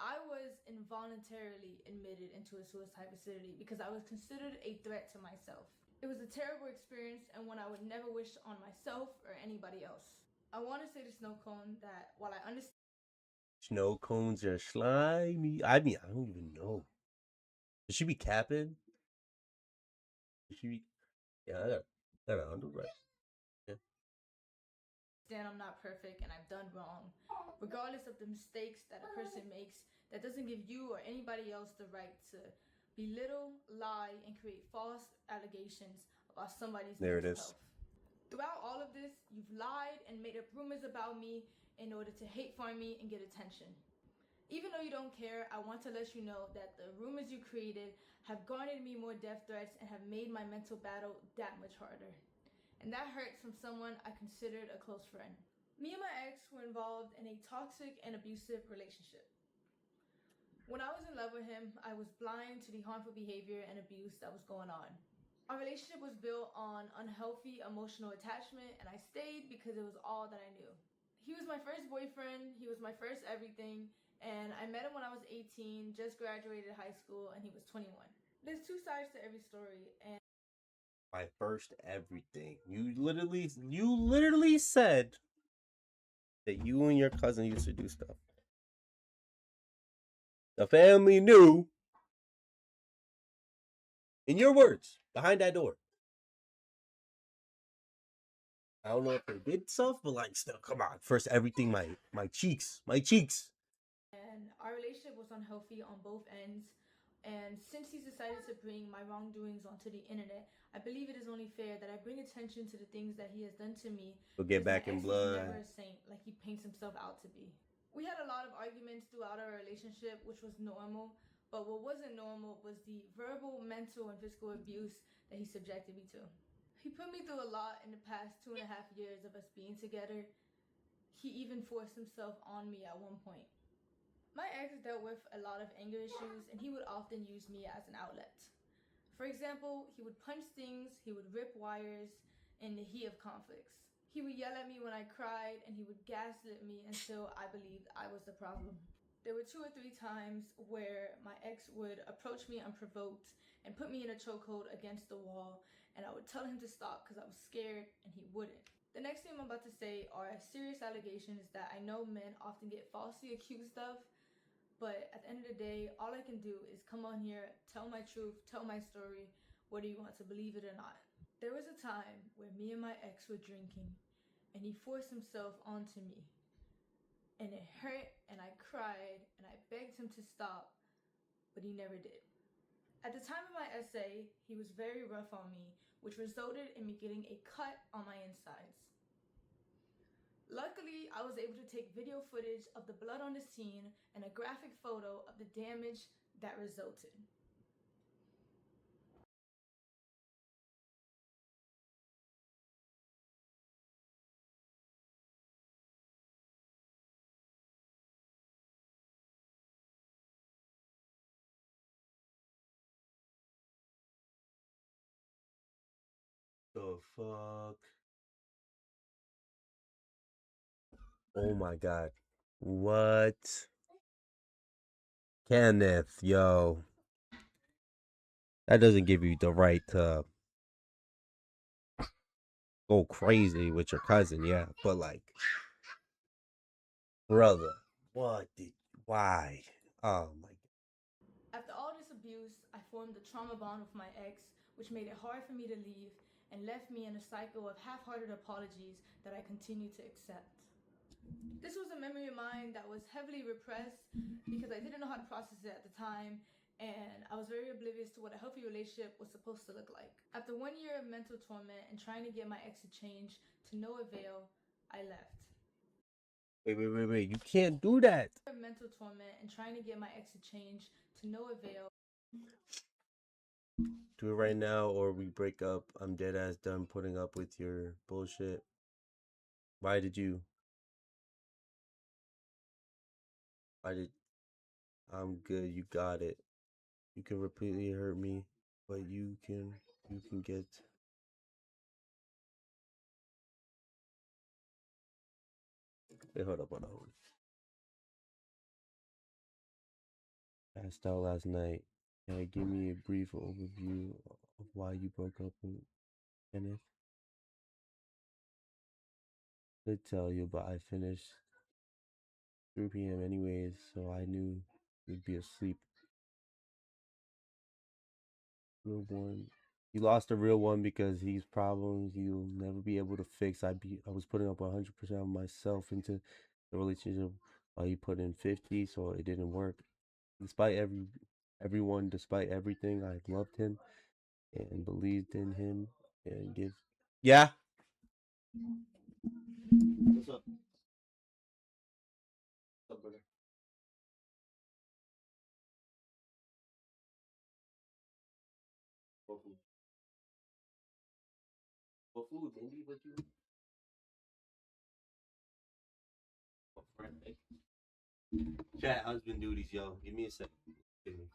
I was involuntarily admitted into a suicide facility because I was considered a threat to myself. It was a terrible experience and one I would never wish on myself or anybody else. I want to say to Snowcone that while I understand snow cones are slimy. I mean, I don't even know. Should she be capping? Should she be? Yeah, I got underwrite. Yeah. I'm not perfect and I've done wrong. Regardless of the mistakes that a person makes, that doesn't give you or anybody else the right to belittle, lie, and create false allegations about somebody's mental health. Throughout all of this, you've lied and made up rumors about me in order to hate farm me and get attention. Even though you don't care, I want to let you know that the rumors you created have garnered me more death threats and have made my mental battle that much harder. And that hurts from someone I considered a close friend. Me and my ex were involved in a toxic and abusive relationship. When I was in love with him, I was blind to the harmful behavior and abuse that was going on. Our relationship was built on unhealthy emotional attachment, and I stayed because it was all that I knew. He was my first boyfriend, he was my first everything, and I met him when I was 18, just graduated high school, and he was 21. There's two sides to every story, and my first everything. You literally said that you and your cousin used to do stuff. The family knew, in your words, behind that door. I don't know if they did stuff, but like, still, come on. First everything, my cheeks. And our relationship was unhealthy on both ends. And since he's decided to bring my wrongdoings onto the internet, I believe it is only fair that I bring attention to the things that he has done to me. We'll get back my in ex was blood. never a saint like he paints himself out to be. We had a lot of arguments throughout our relationship, which was normal. But what wasn't normal was the verbal, mental, and physical abuse that he subjected me to. He put me through a lot in the past 2.5 years of us being together. He even forced himself on me at one point. My ex dealt with a lot of anger issues, and he would often use me as an outlet. For example, he would punch things, he would rip wires in the heat of conflicts. He would yell at me when I cried, and he would gaslit me until I believed I was the problem. There were 2 or 3 times where my ex would approach me unprovoked and put me in a chokehold against the wall, and I would tell him to stop because I was scared, and he wouldn't. The next thing I'm about to say are serious allegations that I know men often get falsely accused of, but at the end of the day, all I can do is come on here, tell my truth, tell my story, whether you want to believe it or not. There was a time where me and my ex were drinking, and he forced himself onto me. And it hurt, and I cried, and I begged him to stop, but he never did. At the time of my essay, he was very rough on me, which resulted in me getting a cut on my insides. Luckily, I was able to take video footage of the blood on the scene and a graphic photo of the damage that resulted. The fuck? Oh my god. What? Kenneth, yo. That doesn't give you the right to go crazy with your cousin, yeah. But like, brother, why? Oh my god. After all this abuse, I formed a trauma bond with my ex, which made it hard for me to leave and left me in a cycle of half-hearted apologies that I continue to accept. This was a memory of mine that was heavily repressed because I didn't know how to process it at the time, and I was very oblivious to what a healthy relationship was supposed to look like. After 1 year of mental torment and trying to get my ex to change to no avail, I left. Wait. You can't do that. Mental torment and trying to get my ex to change to no avail. Do it right now or we break up. I'm dead ass done putting up with your bullshit. Why did I'm good, you got it. You can repeatedly hurt me, but you can get Wait, hold up. Passed out last night. Can you give me a brief overview of why you broke up with Kenneth? I did tell you, but I finished 3 p.m. anyways, so I knew you'd be asleep. Real one. You lost a real one because he's problems you'll never be able to fix. I was putting up 100% of myself into the relationship while you put in 50, so it didn't work. Despite everyone, despite everything, I loved him and believed in him and give. Yeah. What's up? What's up, brother? What food? What food, Indy? What you? What friend? Chat husband duties, yo. Give me a sec. Give me.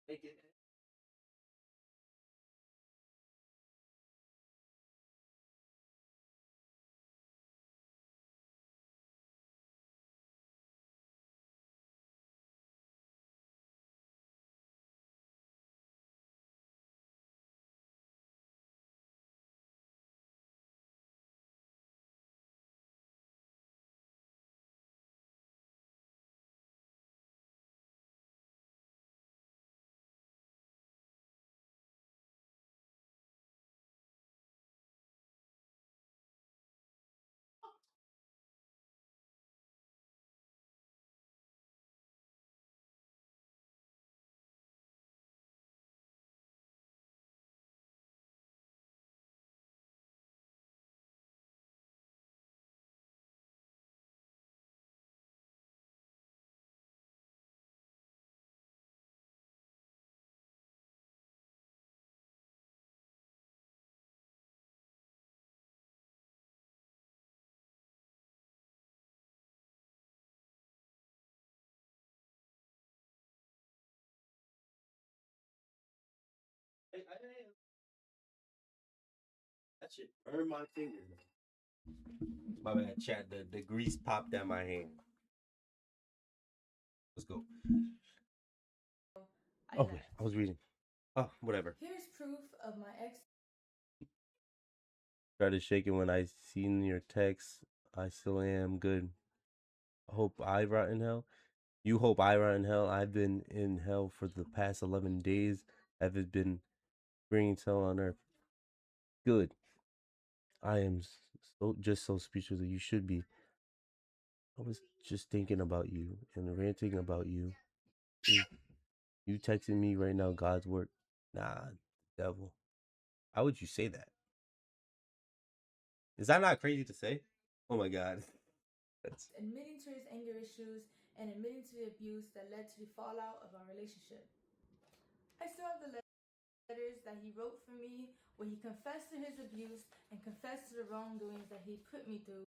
Make it. That shit burned my finger. My bad, chat. The grease popped down my hand. Let's go. Oh, wait, I was reading. Oh, whatever. Here's proof of my ex. Started shaking when I seen your text. I still am good. Hope I rot in hell. You hope I rot in hell. I've been in hell for the past 11 days. I've been bringing hell on earth. Good. I am so speechless that you should be. I was just thinking about you and ranting about you. You texting me right now, God's work. Nah, devil. How would you say that? Is that not crazy to say? Oh my God. That's Admitting to his anger issues and admitting to the abuse that led to the fallout of our relationship. I still have the letters that he wrote for me where he confessed to his abuse and confessed to the wrongdoings that he put me through.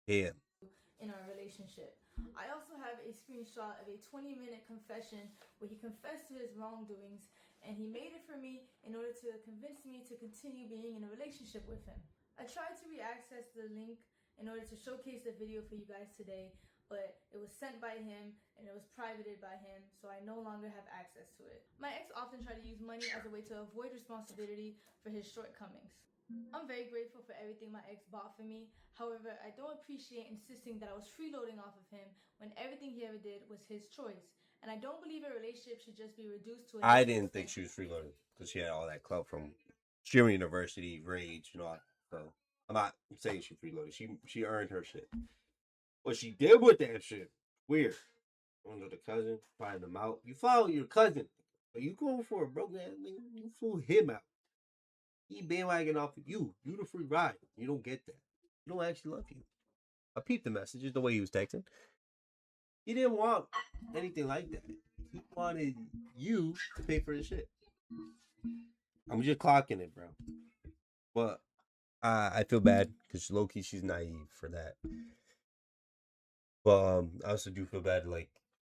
damn. In our relationship. I also have a screenshot of a 20-minute confession where he confessed to his wrongdoings and he made it for me in order to convince me to continue being in a relationship with him. I tried to re-access the link in order to showcase the video for you guys today, but it was sent by him and it was privated by him, so I no longer have access to it. My ex often tried to use money as a way to avoid responsibility for his shortcomings. I'm very grateful for everything my ex bought for me. However, I don't appreciate insisting that I was freeloading off of him when everything he ever did was his choice. And I don't believe a relationship should just be reduced to a... I didn't think she was freeloading because she had all that clout from Shearing University, Rage, you know. So I'm not saying she freeloaded. She earned her shit. What she did with that shit, weird. Under the cousin, find him out. You follow your cousin, but you going for a broke ass nigga. You fool him out. He bandwagon off of you. You the free ride. You don't get that. You don't actually love you. I peeped the messages the way he was texting. He didn't want anything like that. He wanted you to pay for his shit. I'm just clocking it, bro. But I feel bad because low-key she's naive for that. But I also do feel bad, like,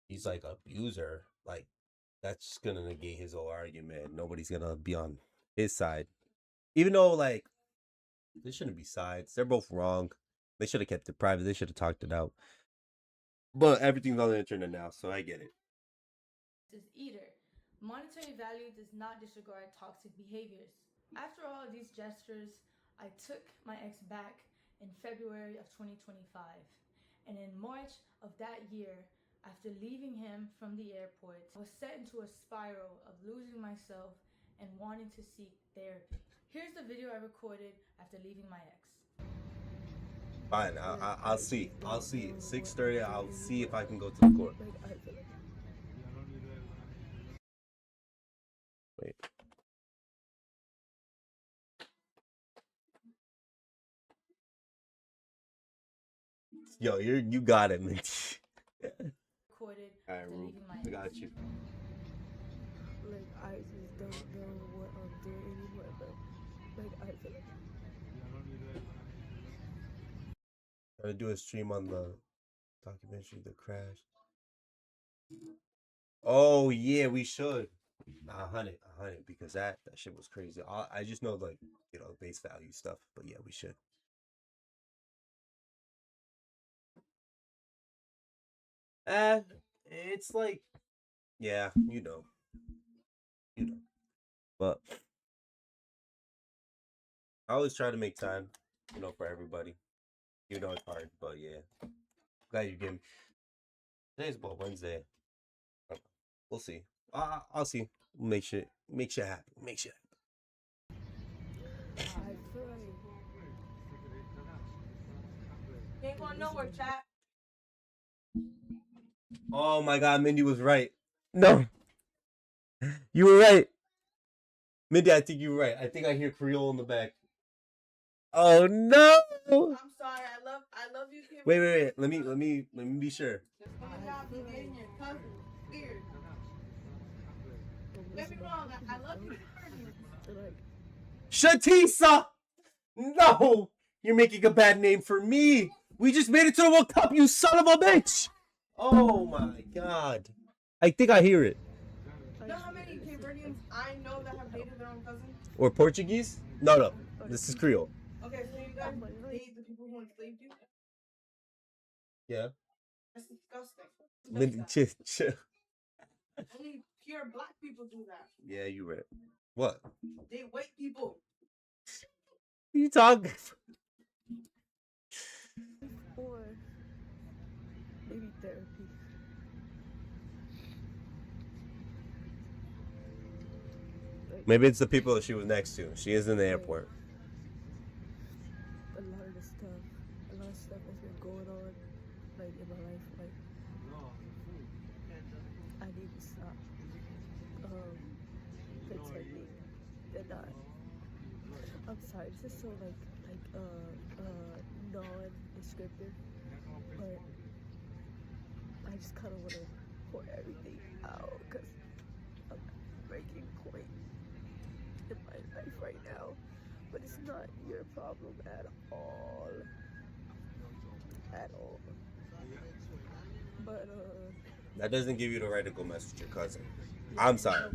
he's like abuser. Like, that's gonna negate his whole argument. Nobody's gonna be on his side. Even though, like, there shouldn't be sides. They're both wrong. They should have kept it private. They should have talked it out. But everything's on the internet now, so I get it. Either. Monetary value does not disregard toxic behaviors. After all of these gestures, I took my ex back in February of 2025. And in March of that year, after leaving him from the airport, I was set into a spiral of losing myself and wanting to seek therapy. Here's the video I recorded after leaving my ex. Fine, I'll see. I'll see. 6:30. I'll see if I can go to the court. Wait. Yo, you got it, man. Recorded Alright, after Rube, leaving my I ex. got you. Like, I just don't know what I'm doing anymore, bro. Like, I feel like... Gotta do a stream on the documentary, The Crash. Oh yeah, we should. 100, because that shit was crazy. I just know, like, you know, base value stuff, but yeah, we should. It's like, yeah, you know, but I always try to make time, you know, for everybody. You know it's hard, but yeah, glad you gave me. Today's about Wednesday. We'll see. I'll see. Make shit happen. Make shit happen. I feel like... Ain't going nowhere, chat. Oh my God, Mindy was right. No, you were right, Mindy. I think you were right. I think I hear Creole in the back. Oh no! I'm sorry. I love you. Kim. Wait. Let me be sure. That's what y'all be dating your cousin. Weird. Get me wrong. I love you. Shatisa! No! You're making a bad name for me! We just made it to the World Cup, you son of a bitch! Oh my god. I think I hear it. You know how many Cape Verdeans I know that have dated their own cousin? Or Portuguese? No. This is Creole. Okay, so you guys date the people who enslaved you? Yeah. That's disgusting. Lindy, chill. Only pure black people do that. Yeah, you right. What? They white people. You talking? Or maybe therapy. Maybe it's the people that she was next to. She is in the airport. A lot of stuff has been going on, like in my life. Like I need to stop pretending and not. I'm sorry, this is so non-descriptive, but I just kind of want to pour everything out because I'm at a breaking point in my life right now. But it's not your problem at all. At all. But That doesn't give you the right to go mess with your cousin. I'm sorry.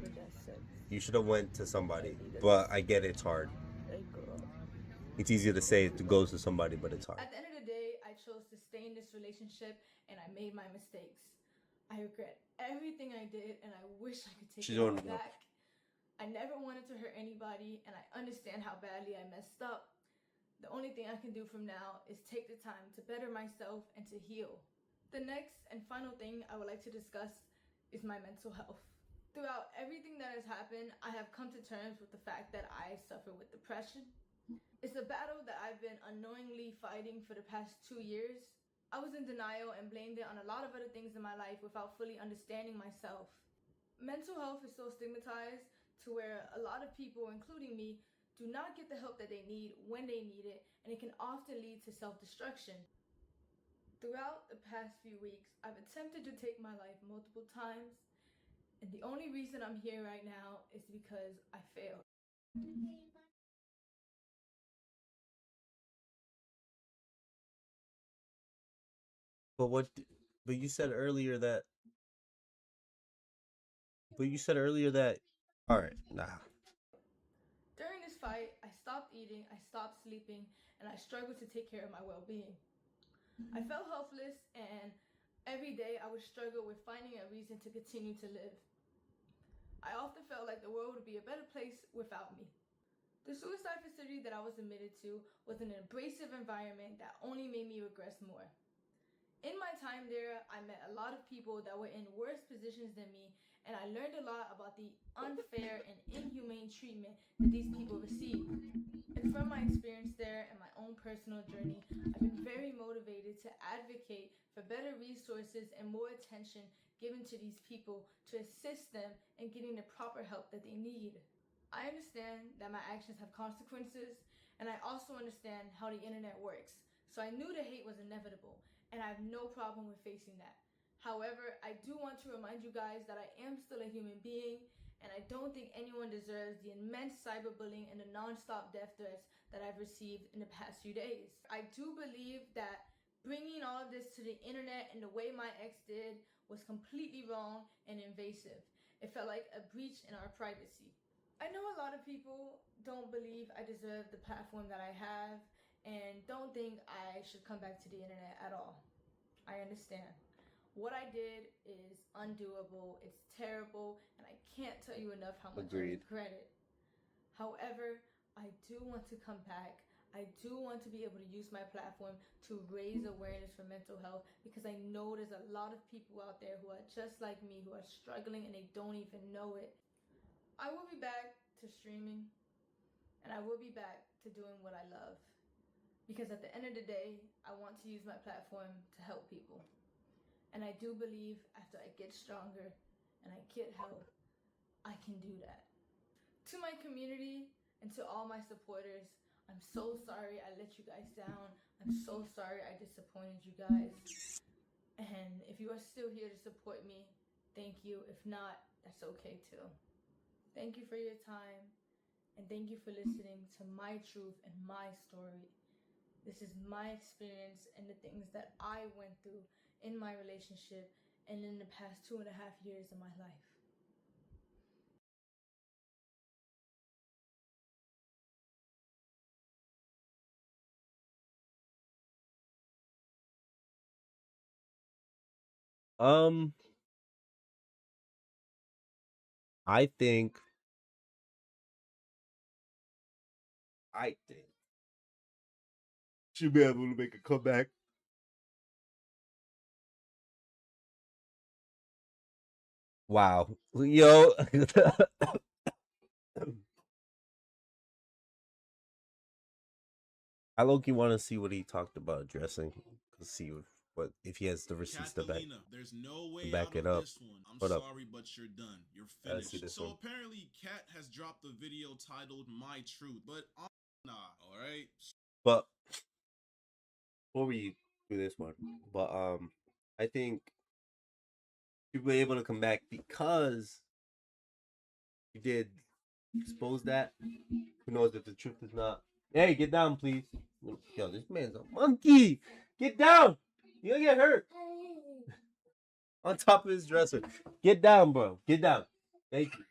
You should have went to somebody, but I get it's hard. It's easier to say it goes to somebody, but it's hard. At the end of the day, I chose to stay in this relationship and I made my mistakes. I regret everything I did and I wish I could take it all back. I never wanted to hurt anybody and I understand how badly I messed up. The only thing I can do from now is take the time to better myself and to heal. The next and final thing I would like to discuss is my mental health. Throughout everything that has happened, I have come to terms with the fact that I suffer with depression. It's a battle that I've been unknowingly fighting for the past 2 years. I was in denial and blamed it on a lot of other things in my life without fully understanding myself. Mental health is so stigmatized to where a lot of people, including me, do not get the help that they need when they need it, and it can often lead to self-destruction. Throughout the past few weeks, I've attempted to take my life multiple times, and the only reason I'm here right now is because I failed. But what? But you said earlier that. All right, nah. During this fight, I stopped eating, I stopped sleeping, and I struggled to take care of my well-being. I felt helpless, and every day I would struggle with finding a reason to continue to live. I often felt like the world would be a better place without me. The suicide facility that I was admitted to was an abrasive environment that only made me regress more. In my time there, I met a lot of people that were in worse positions than me, and I learned a lot about the unfair and inhumane treatment that these people received. And from my experience there and my own personal journey, I've been very motivated to advocate for better resources and more attention given to these people to assist them in getting the proper help that they need. I understand that my actions have consequences, and I also understand how the internet works. So I knew the hate was inevitable, and I have no problem with facing that. However, I do want to remind you guys that I am still a human being, and I don't think anyone deserves the immense cyberbullying and the non-stop death threats that I've received in the past few days. I do believe that bringing all of this to the internet and the way my ex did was completely wrong and invasive. It felt like a breach in our privacy. I know a lot of people don't believe I deserve the platform that I have and don't think I should come back to the internet at all. I understand. What I did is undoable, it's terrible, and I can't tell you enough how much I regret it. However, I do want to come back. I do want to be able to use my platform to raise awareness for mental health because I know there's a lot of people out there who are just like me, who are struggling and they don't even know it. I will be back to streaming, and I will be back to doing what I love. Because at the end of the day, I want to use my platform to help people. And I do believe after I get stronger and I get help, I can do that. To my community and to all my supporters, I'm so sorry I let you guys down. I'm so sorry I disappointed you guys. And if you are still here to support me, thank you. If not, that's okay too. Thank you for your time, and thank you for listening to my truth and my story. This is my experience and the things that I went through in my relationship and in the past 2.5 years of my life. I think she'll be able to make a comeback. Wow, yo. I low-key want to see what he talked about addressing. See what if he has the receipts to back. Kathelina, there's no way back out it of up. this one. I'm Hold up. sorry, but you're done. You're Gotta see finished. this So one. apparently, Kat has dropped a video titled "My Truth," but nah. All right. But before we do this one, but I think you were able to come back because you did expose that. Who knows if the truth is not? Hey, get down, please. Yo, this man's a monkey. Get down. You're gonna get hurt. On top of his dresser. Get down, bro. Get down. Thank you.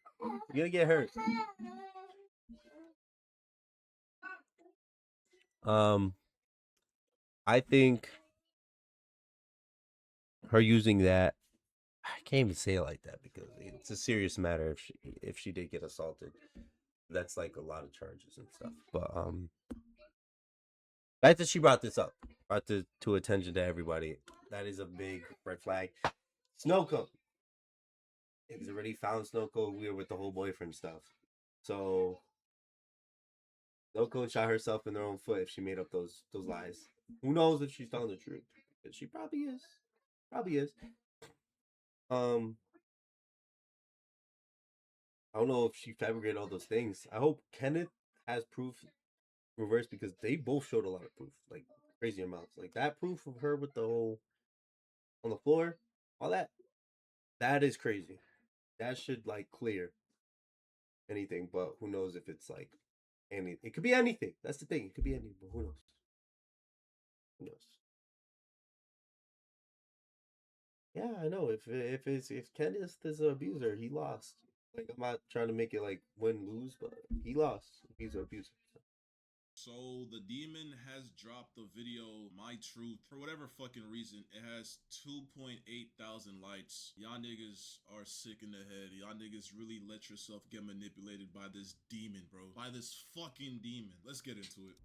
You're gonna get hurt. I think her using that, I can't even say it like that because it's a serious matter if she did get assaulted. That's like a lot of charges and stuff. But fact that she brought this up, brought to attention to everybody, that is a big red flag. Snow cone. It's already found Snow cone weird with the whole boyfriend stuff. So Snow cone shot herself in her own foot if she made up those lies. Who knows if she's telling the truth? But she probably is. Probably is. I don't know if she fabricated all those things. I hope Kenneth has proof reversed because they both showed a lot of proof, like crazy amounts. Like that proof of her with the whole on the floor, all that. That is crazy. That should like clear anything, but who knows if it's like any? It could be anything. That's the thing. It could be anything, but who knows? Who knows? Yeah, I know. If Kenneth is an abuser, he lost. Like I'm not trying to make it like win lose, but he lost. He's an abuser. So the demon has dropped the video "My Truth" for whatever fucking reason. It has 2.8 thousand likes. Y'all niggas are sick in the head. Y'all niggas really let yourself get manipulated by this demon, bro. By this fucking demon. Let's get into it.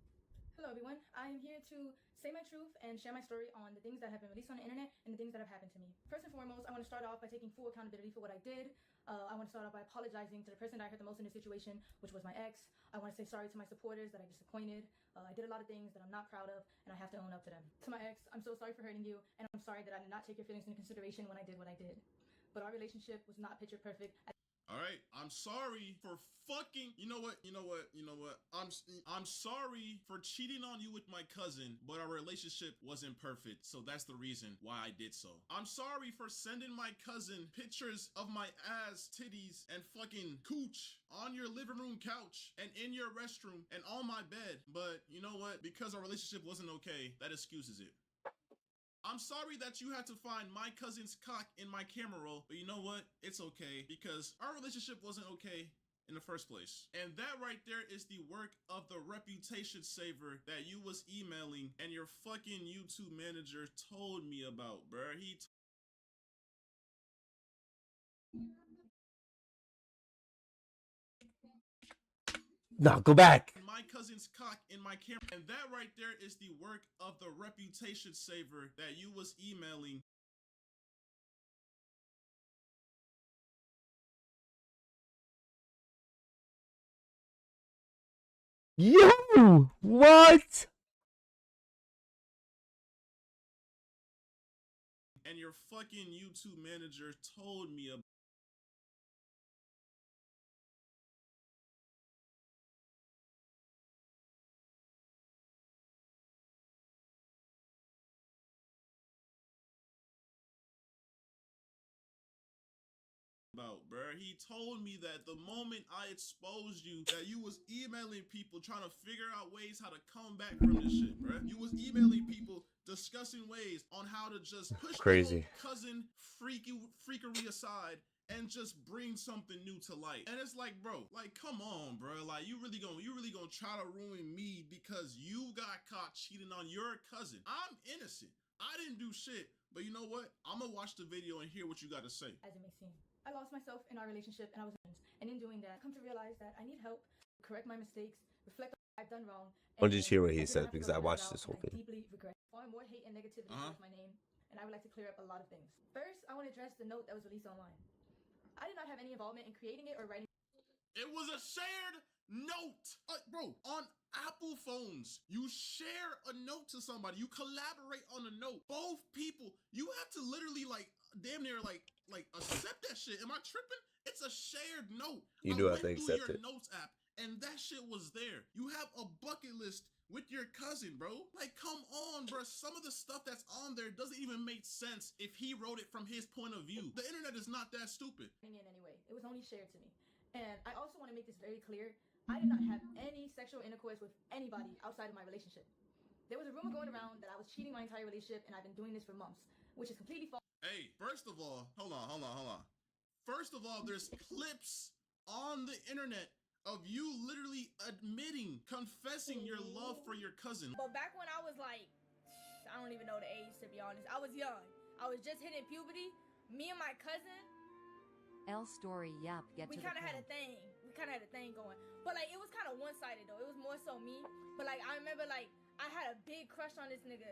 Hello everyone, I am here to say my truth and share my story on the things that have been released on the internet and the things that have happened to me. First and foremost, I want to start off by taking full accountability for what I did. I want to start off by apologizing to the person that I hurt the most in this situation, which was my ex. I want to say sorry to my supporters that I disappointed. I did a lot of things that I'm not proud of, and I have to own up to them. To my ex, I'm so sorry for hurting you, and I'm sorry that I did not take your feelings into consideration when I did what I did. But our relationship was not picture perfect. All right, I'm sorry for fucking. You know what? I'm sorry for cheating on you with my cousin, but our relationship wasn't perfect, so that's the reason why I did so. I'm sorry for sending my cousin pictures of my ass, titties, and fucking cooch on your living room couch and in your restroom and on my bed, but you know what? Because our relationship wasn't okay, that excuses it. I'm sorry that you had to find my cousin's cock in my camera roll, but you know what? It's okay because our relationship wasn't okay in the first place. And that right there is the work of the reputation saver that you was emailing and your fucking YouTube manager told me about, bruh. No, go back. My cousin's cock in my camera. And that right there is the work of the reputation saver that you was emailing. Yo, what? And your fucking YouTube manager told me about. about, bruh. He told me that the moment I exposed you, that you was emailing people trying to figure out ways how to come back from this shit, bruh. You was emailing people discussing ways on how to just push Crazy. the whole cousin freakery aside and just bring something new to light. And it's like, bro, like, come on, bro. Like, you really gonna try to ruin me because you got caught cheating on your cousin. I'm innocent. I didn't do shit. But you know what? I'm gonna watch the video and hear what you got to say. As it may seem, I lost myself in our relationship, and I was friends. And in doing that, I come to realize that I need help, correct my mistakes, reflect on what I've done wrong. I'll just hear what he says because I watched this whole thing. I deeply regret far more hate and negativity towards my name, and I would like to clear up a lot of things. First, I want to address the note that was released online. I did not have any involvement in creating it or writing. It was a shared note. Bro, on Apple phones, you share a note to somebody. You collaborate on a note. Both people, you have to literally like damn near like accept that shit. Am I tripping? It's a shared note. You do have to accept your it. Notes app, and that shit was there. You have a bucket list with your cousin, bro. Like, come on, bro. Some of the stuff that's on there doesn't even make sense if he wrote it from his point of view. The internet is not that stupid. In anyway, it was only shared to me. And I also want to make this very clear. I did not have any sexual intercourse with anybody outside of my relationship. There was a rumor going around that I was cheating my entire relationship, and I've been doing this for months, which is completely false. Hey, first of all, hold on. First of all, there's clips on the internet of you literally admitting, confessing your love for your cousin. But back when I was like, I don't even know the age, to be honest. I was young. I was just hitting puberty. Me and my cousin, L story, yep, get we to the kind of had a point. thing. We kind of had a thing going. But like, it was kind of one-sided though. It was more so me. But like, I remember like, I had a big crush on this nigga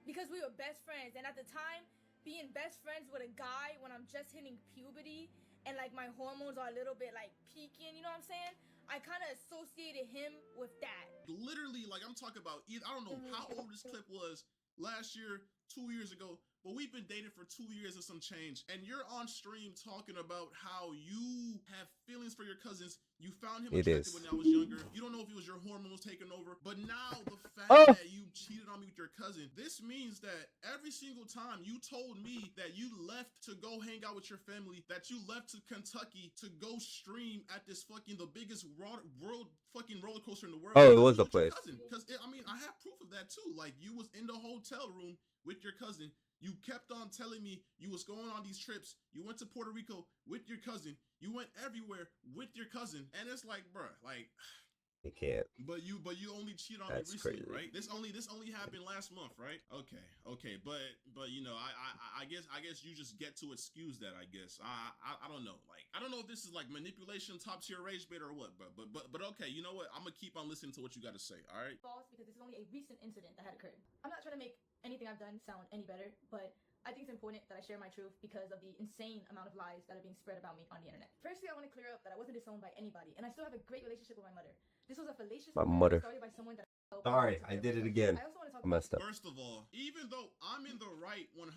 because we were best friends. And at the time, being best friends with a guy when I'm just hitting puberty and like my hormones are a little bit like peaking, you know what I'm saying? I kind of associated him with that. Literally, like I'm talking about, I don't know how old this clip was, last year, 2 years ago, but we've been dating for 2 years and some change. And you're on stream talking about how you have feelings for your cousins. You found him attractive when I was younger. You don't know if it was your hormones taking over. But now the fact that you cheated on me with your cousin, this means that every single time you told me that you left to go hang out with your family, that you left to Kentucky to go stream at this fucking, the biggest world fucking roller coaster in the world. Oh, it was the place. Because, I mean, I have proof of that too. Like, you was in the hotel room with your cousin. You kept on telling me you was going on these trips. You went to Puerto Rico with your cousin. You went everywhere with your cousin. And it's like, bruh, like, you can't. But you only cheated on That's me recently, crazy. right? This only happened last month, right? Okay. But you know, I guess you just get to excuse that, I guess. I don't know. Like, I don't know if this is like manipulation, top tier rage bait or what, but okay, you know what? I'm gonna keep on listening to what you gotta say, all right? False, because this is only a recent incident that had occurred. I'm not trying to make anything I've done sound any better, but I think it's important that I share my truth because of the insane amount of lies that are being spread about me on the internet. Firstly, I want to clear up that I wasn't disowned by anybody, and I still have a great relationship with my mother. This was a fallacious rumor started by someone that Sorry, I did it again. I also want to talk I messed up. First of all, even though I'm in the right 100%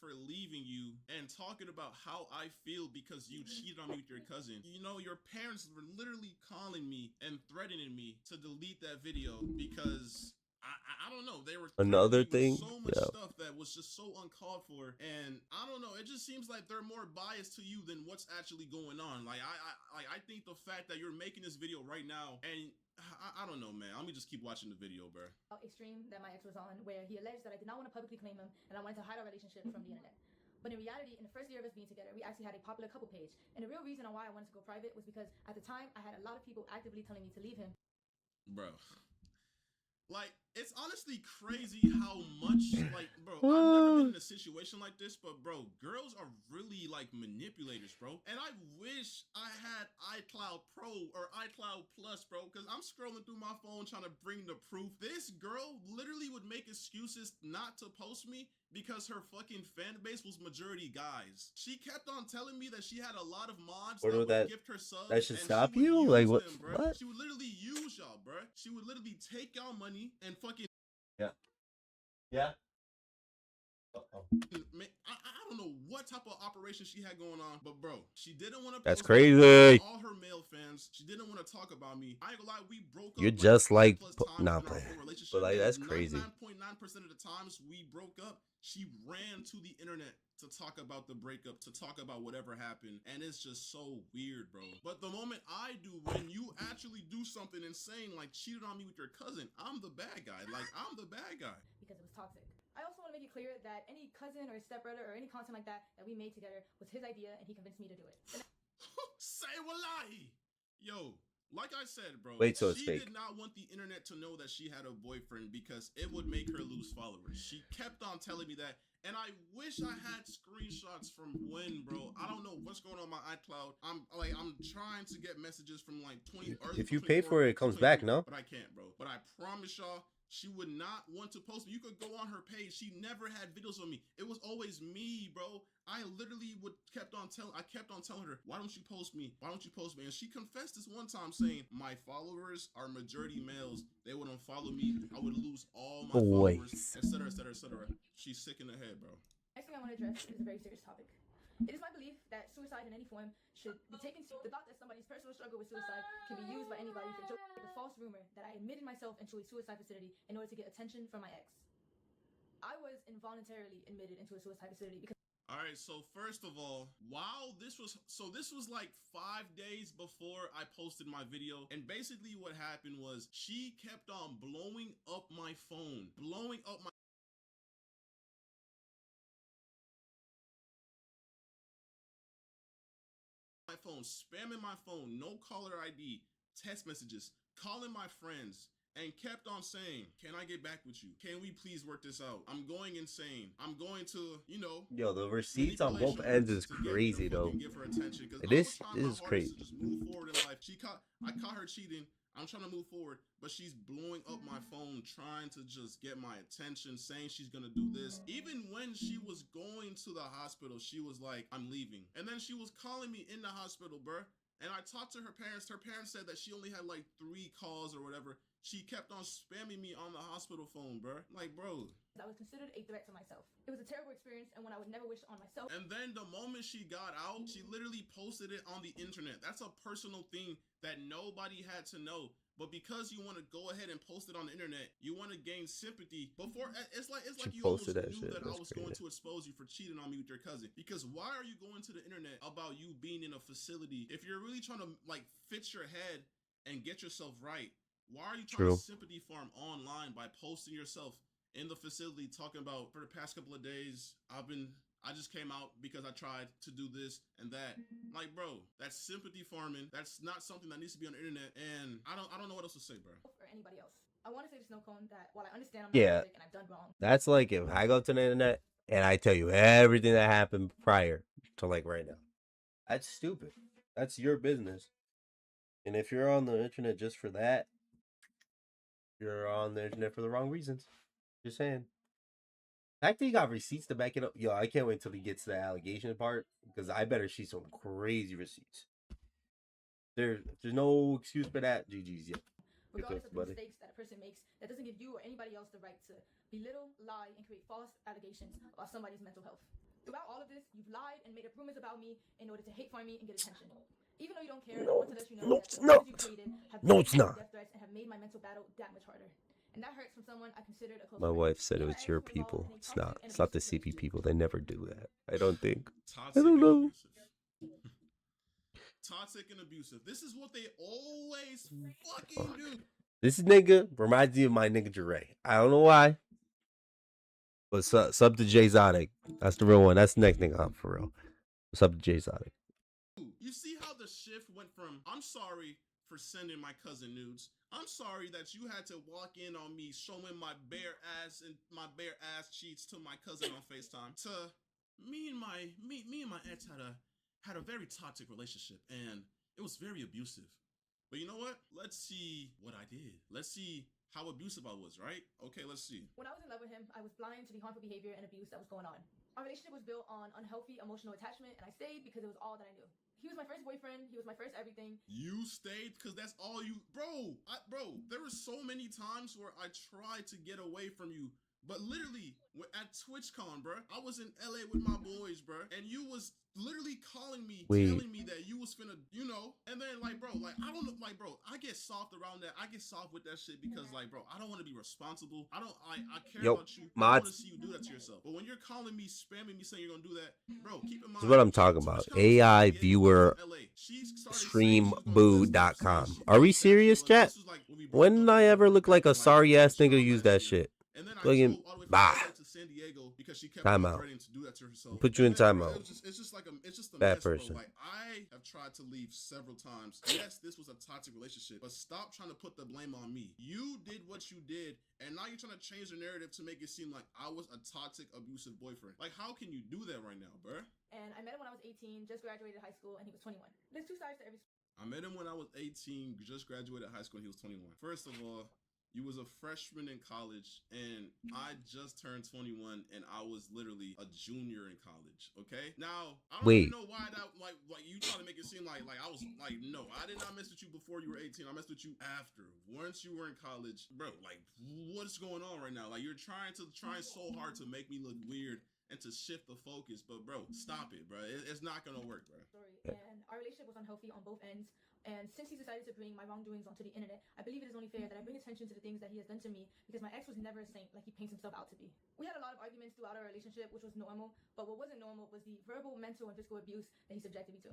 for leaving you and talking about how I feel because you cheated on me with your cousin, you know, your parents were literally calling me and threatening me to delete that video because I don't know, they were Another thing, so much stuff that was just so uncalled for, and I don't know, it just seems like they're more biased to you than what's actually going on. Like I think the fact that you're making this video right now, and I don't know, man. Let me just keep watching the video, bro. Extreme that my ex was on, where he alleged that I did not want to publicly claim him and I wanted to hide our relationship from the internet. But in reality, in the first year of us being together, we actually had a popular couple page. And the real reason on why I wanted to go private was because at the time, I had a lot of people actively telling me to leave him. Bro. Like, it's honestly crazy how much, like, bro, I've never been in a situation like this, but, bro, girls are really, like, manipulators, bro. And I wish I had iCloud Pro or iCloud Plus, bro, because I'm scrolling through my phone trying to bring the proof. This girl literally would make excuses not to post me because her fucking fan base was majority guys. She kept on telling me that she had a lot of mods that would gift her subs. That should and stop she would you? use Like, what? them, bro. What? She would literally use y'all, bro. She would literally take y'all money and fucking... Yeah. I don't know what type of operation she had going on, but bro, she didn't want to. That's crazy. All her male fans, she didn't want to talk about me. I ain't gonna lie, we broke up. You're just like, nah, but like that's crazy. 99.9% 99% of the times we broke up, she ran to the internet to talk about the breakup, to talk about whatever happened. And it's just so weird, bro. But the moment I do, when you actually do something insane, like cheated on me with your cousin, I'm the bad guy. Like, I'm the bad guy. Because it was toxic. I also want to make it clear that any cousin or stepbrother or any content like that we made together was his idea and he convinced me to do it. Say wallahi. Yo, like I said, bro, Wait, so it's she fake. did not want the internet to know that she had a boyfriend because it would make her lose followers. She kept on telling me that, and I wish I had screenshots from when, bro. I don't know what's going on my iCloud. I'm trying to get messages from like 20. If you pay for it, it comes back, no? But I can't, bro. But I promise y'all, she would not want to post me. You could go on her page. She never had videos of me. It was always me, bro. I literally kept on telling her, why don't you post me? Why don't you post me? And she confessed this one time saying, my followers are majority males. They wouldn't follow me. I would lose all my followers, etc., etc., etc. She's sick in the head, bro. Next thing I want to address is a very serious topic. It is my belief that suicide in any form should be taken to the thought that somebody's personal struggle with suicide can be used by anybody for the false rumor that I admitted myself into a suicide facility in order to get attention from my ex. I was involuntarily admitted into a suicide facility because all right, so first of all, this was like 5 days before I posted my video, and basically what happened was she kept on blowing up my phone, spamming my phone, no caller ID, text messages, calling my friends, and kept on saying, can I get back with you? Can we please work this out? I'm going insane. I'm going to, Yo, the receipts on both ends is crazy, though. Give her attention, This is crazy. To just move forward in life. I caught her cheating. I'm trying to move forward, but she's blowing up my phone, trying to just get my attention, saying she's gonna do this. Even when she was going to the hospital, she was like, I'm leaving. And then she was calling me in the hospital, bruh. And I talked to her parents. Her parents said that she only had like 3 calls or whatever. She kept on spamming me on the hospital phone, bruh. Like, bro. I was considered a threat to myself. It was a terrible experience and one I would never wish on myself. And then the moment she got out, she literally posted it on the internet. That's a personal thing that nobody had to know. But because you want to go ahead and post it on the internet, you want to gain sympathy. It's like you almost knew that I was going to expose you for cheating on me with your cousin. Because why are you going to the internet about you being in a facility? If you're really trying to like fix your head and get yourself right, why are you trying to sympathy farm online by posting yourself in the facility talking about, for the past couple of days, I just came out because I tried to do this and that. Like, bro, that's sympathy farming. That's not something that needs to be on the internet. And I don't know what else to say, bro. Or anybody else. I want to say to Snow Cone that while I understand I'm not perfect and I've done wrong. That's like if I go to the internet and I tell you everything that happened prior to like right now. That's stupid. That's your business. And if you're on the internet just for that, you're on the internet for the wrong reasons. Just saying. The fact that you got receipts to back it up, yo, I can't wait till he gets to the allegation part because I better see some crazy receipts. There's no excuse for that. GG's, yeah. Regardless of the mistakes that a person makes, that doesn't give you or anybody else the right to belittle, lie, and create false allegations about somebody's mental health. Throughout all of this, you've lied and made up rumors about me in order to hate farm me and get attention. Even though you don't care, I want to let you know that the rumors you created have death threats and have made my mental battle that much harder. And that hurts from someone I considered a close My friend. wife said it was your people. It's not. It's not the CP people. They never do that. I don't think. Toxic I don't know. Toxic and abusive. This is what they always fucking do. This nigga reminds me of my nigga Jure. I don't know why. But sub to Jay Zodic. That's the real one. That's the next nigga for real. Sub to Jay Zodic. You see how the shift went from, I'm sorry for sending my cousin nudes. I'm sorry that you had to walk in on me showing my bare ass and my bare ass cheeks to my cousin on FaceTime. To me and my ex had a very toxic relationship and it was very abusive. But you know what? Let's see what I did. Let's see how abusive I was, right? Okay, let's see. When I was in love with him, I was blind to the harmful behavior and abuse that was going on. Our relationship was built on unhealthy emotional attachment, and I stayed because it was all that I knew. He was my first boyfriend. He was my first everything. You stayed because that's all you... Bro, there were so many times where I tried to get away from you But literally, at TwitchCon, bro, I was in LA with my boys, bro, and you was literally calling me, telling me that you was finna, you know, and then like, bro, like I don't know, like, bro, I get soft around that. I get soft with that shit because, like, bro, I don't want to be responsible. I care about you. I don't want to see you do that to yourself. But when you're calling me, spamming me, saying you're gonna do that, bro, keep in mind. This is what I'm talking about. AI viewer streamboo.com. Are we serious, chat? When did I ever look like a sorry ass nigga to use that shit? And then I Fucking bah. to San Diego because she kept Timeout. threatening to do that to herself. Put you in timeout. It's just like it's just a bad mess, person. bro. Like I have tried to leave several times. Yes, this was a toxic relationship, but stop trying to put the blame on me. You did what you did, and now you're trying to change the narrative to make it seem like I was a toxic, abusive boyfriend. Like, how can you do that right now, bro? And I met him when I was 18, just graduated high school, and he was 21. There's two sides to every story. I met him when I was 18, just graduated high school, and he was 21. First of all, you was a freshman in college, and I just turned 21, and I was literally a junior in college. Okay, now I don't even know why that like you trying to make it seem like I was like, no, I did not mess with you before you were 18. I messed with you after. Once you were in college, bro. Like, what's going on right now? Like, you're trying so hard to make me look weird and to shift the focus, but bro, stop it, bro. It's not gonna work, bro. And our relationship was unhealthy on both ends. And since he decided to bring my wrongdoings onto the internet, I believe it is only fair that I bring attention to the things that he has done to me, because my ex was never a saint like he paints himself out to be. We had a lot of arguments throughout our relationship, which was normal, but what wasn't normal was the verbal, mental, and physical abuse that he subjected me to.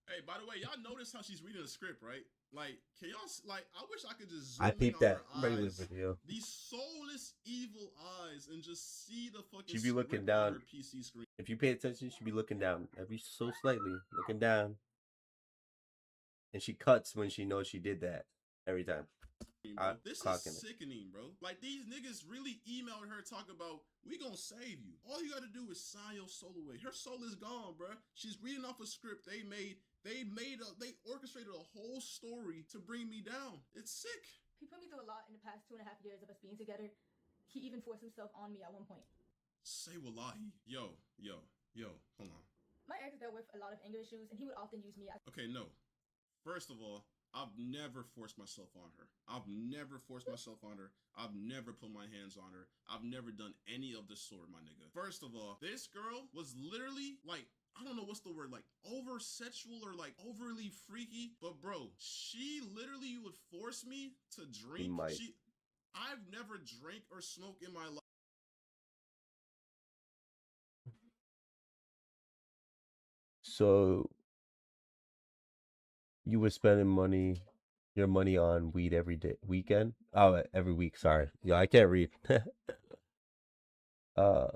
Hey, by the way, y'all notice how she's reading the script, right? Like, can y'all, like, I wish I could just zoom I peeped in on that her regular eyes, video. these soulless, evil eyes, and just see the fucking She'd be looking script down. on her PC screen. If you pay attention, she'd be looking down every so slightly, looking down. And she cuts when she knows she did that every time. This is sickening, bro. Like, these niggas really emailed her talking about, we gonna save you. All you gotta do is sign your soul away. Her soul is gone, bro. She's reading off a script they orchestrated a whole story to bring me down. It's sick. He put me through a lot in the past 2.5 years of us being together. He even forced himself on me at one point. Say wallahi. Yo, hold on. My ex dealt with a lot of anger issues, and he would often use me as... Okay, no. First of all, I've never forced myself on her. I've never put my hands on her. I've never done any of the sort, my nigga. First of all, this girl was literally like, I don't know what's the word, like over sexual or like overly freaky. But bro, she literally would force me to drink. I've never drank or smoked in my life. So you were spending your money on weed every every week. Sorry, yeah, I can't read. No,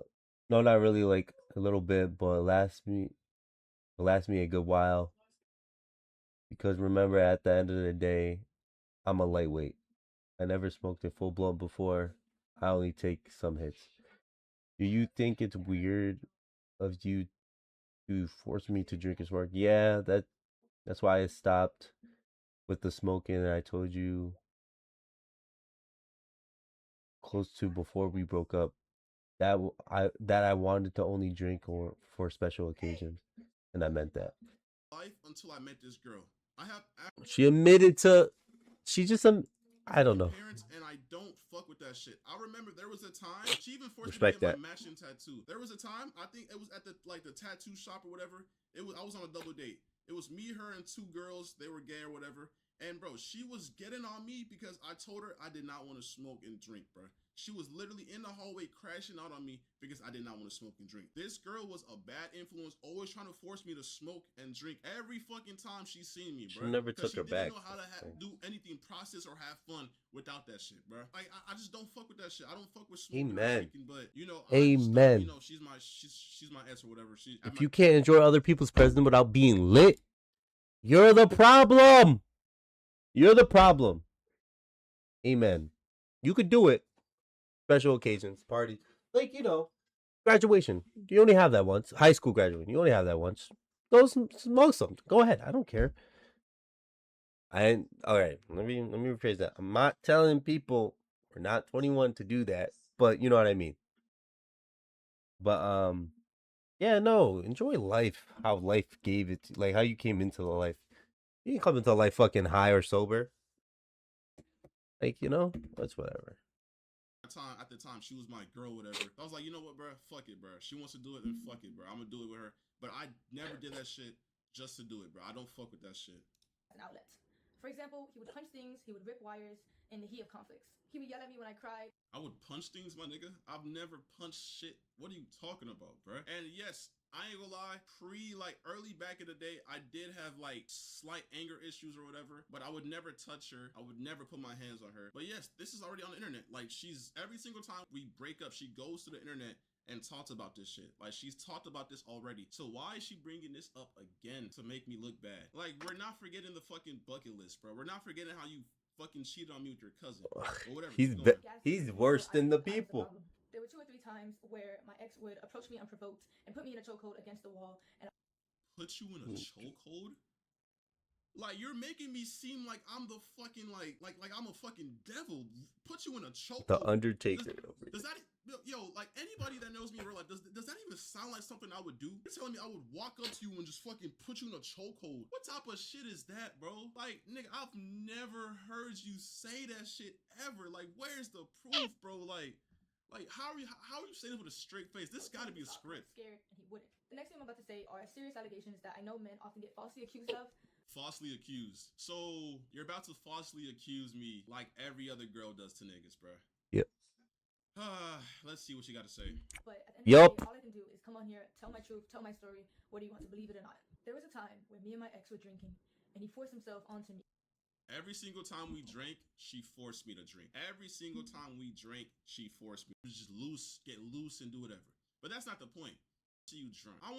not really. Like a little bit, but it lasts me a good while. Because remember, at the end of the day, I'm a lightweight. I never smoked a full blunt before. I only take some hits. Do you think it's weird of you to force me to drink and smoke? Yeah, that's why I stopped with the smoking. And I told you close to before we broke up that I wanted to only drink or for special occasions, and I meant that. Life until I met this girl. She admitted to. She just I don't know. Parents, and I don't fuck with that shit. I remember there was a time she even forced me to get my matching tattoo. There was a time, I think it was at the tattoo shop or whatever. I was on a double date. It was me, her, and two girls. They were gay or whatever. And bro, she was getting on me because I told her I did not want to smoke and drink, bro. She was literally in the hallway crashing out on me because I did not want to smoke and drink. This girl was a bad influence, always trying to force me to smoke and drink every fucking time she seen me, bro. She never took her back. She didn't know how to do anything, process or have fun without that shit, bro. Like I just don't fuck with that shit. I don't fuck with smoking or drinking, but you know, Amen. You know, she's my ex or whatever. If you can't enjoy other people's presence without being lit, you're the problem. You're the problem. Amen. You could do it. Special occasions, parties, like, you know, graduation. You only have that once. High school graduation. You only have that once. Go smoke something. Go ahead. I don't care. All right. Let me rephrase that. I'm not telling people we're not 21 to do that, but you know what I mean. But yeah, no. Enjoy life. How life gave it. Like how you came into the life. You can come into life fucking high or sober. Like, you know, that's whatever. At the time, she was my girl, whatever. I was like, you know what, bro? Fuck it, bro. She wants to do it, then fuck it, bro. I'm gonna do it with her. But I never did that shit just to do it, bro. I don't fuck with that shit. An outlet. For example, he would punch things, he would rip wires in the heat of conflicts. He would yell at me when I cried. I would punch things, my nigga. I've never punched shit. What are you talking about, bro? And yes, I ain't gonna lie, early back in the day, I did have like slight anger issues or whatever, but I would never touch her. I would never put my hands on her. But yes, this is already on the internet. Like, she's, every single time we break up, she goes to the internet and talks about this shit. Like, she's talked about this already. So why is she bringing this up again to make me look bad? Like, we're not forgetting the fucking bucket list, bro. We're not forgetting how you fucking cheated on me with your cousin or whatever. He's worse than the people. There were 2 or 3 times where my ex would approach me unprovoked and put me in a chokehold against the wall. And put you in a chokehold? Like, you're making me seem like I'm the fucking like I'm a fucking devil. Put you in a chokehold. The Undertaker. Does that, yo, like, anybody that knows me in real life, does that even sound like something I would do? You're telling me I would walk up to you and just fucking put you in a chokehold? What type of shit is that, bro? Like, nigga, I've never heard you say that shit ever. Like, where's the proof, bro? Like how are you saying this with a straight face? This got to be a script. Scared, and he wouldn't. The next thing I'm about to say are serious allegations that I know men often get falsely accused of. Falsely accused. So you're about to falsely accuse me like every other girl does to niggas, bro. Yep. Let's see what you got to say. But at the end of the day, all I can do is come on here, tell my truth, tell my story, whether you want to believe it or not. There was a time when me and my ex were drinking, and he forced himself onto me. Every single time we drank, she forced me to drink. Every single time we drank, she forced me to just get loose and do whatever. But that's not the point. See you drunk. I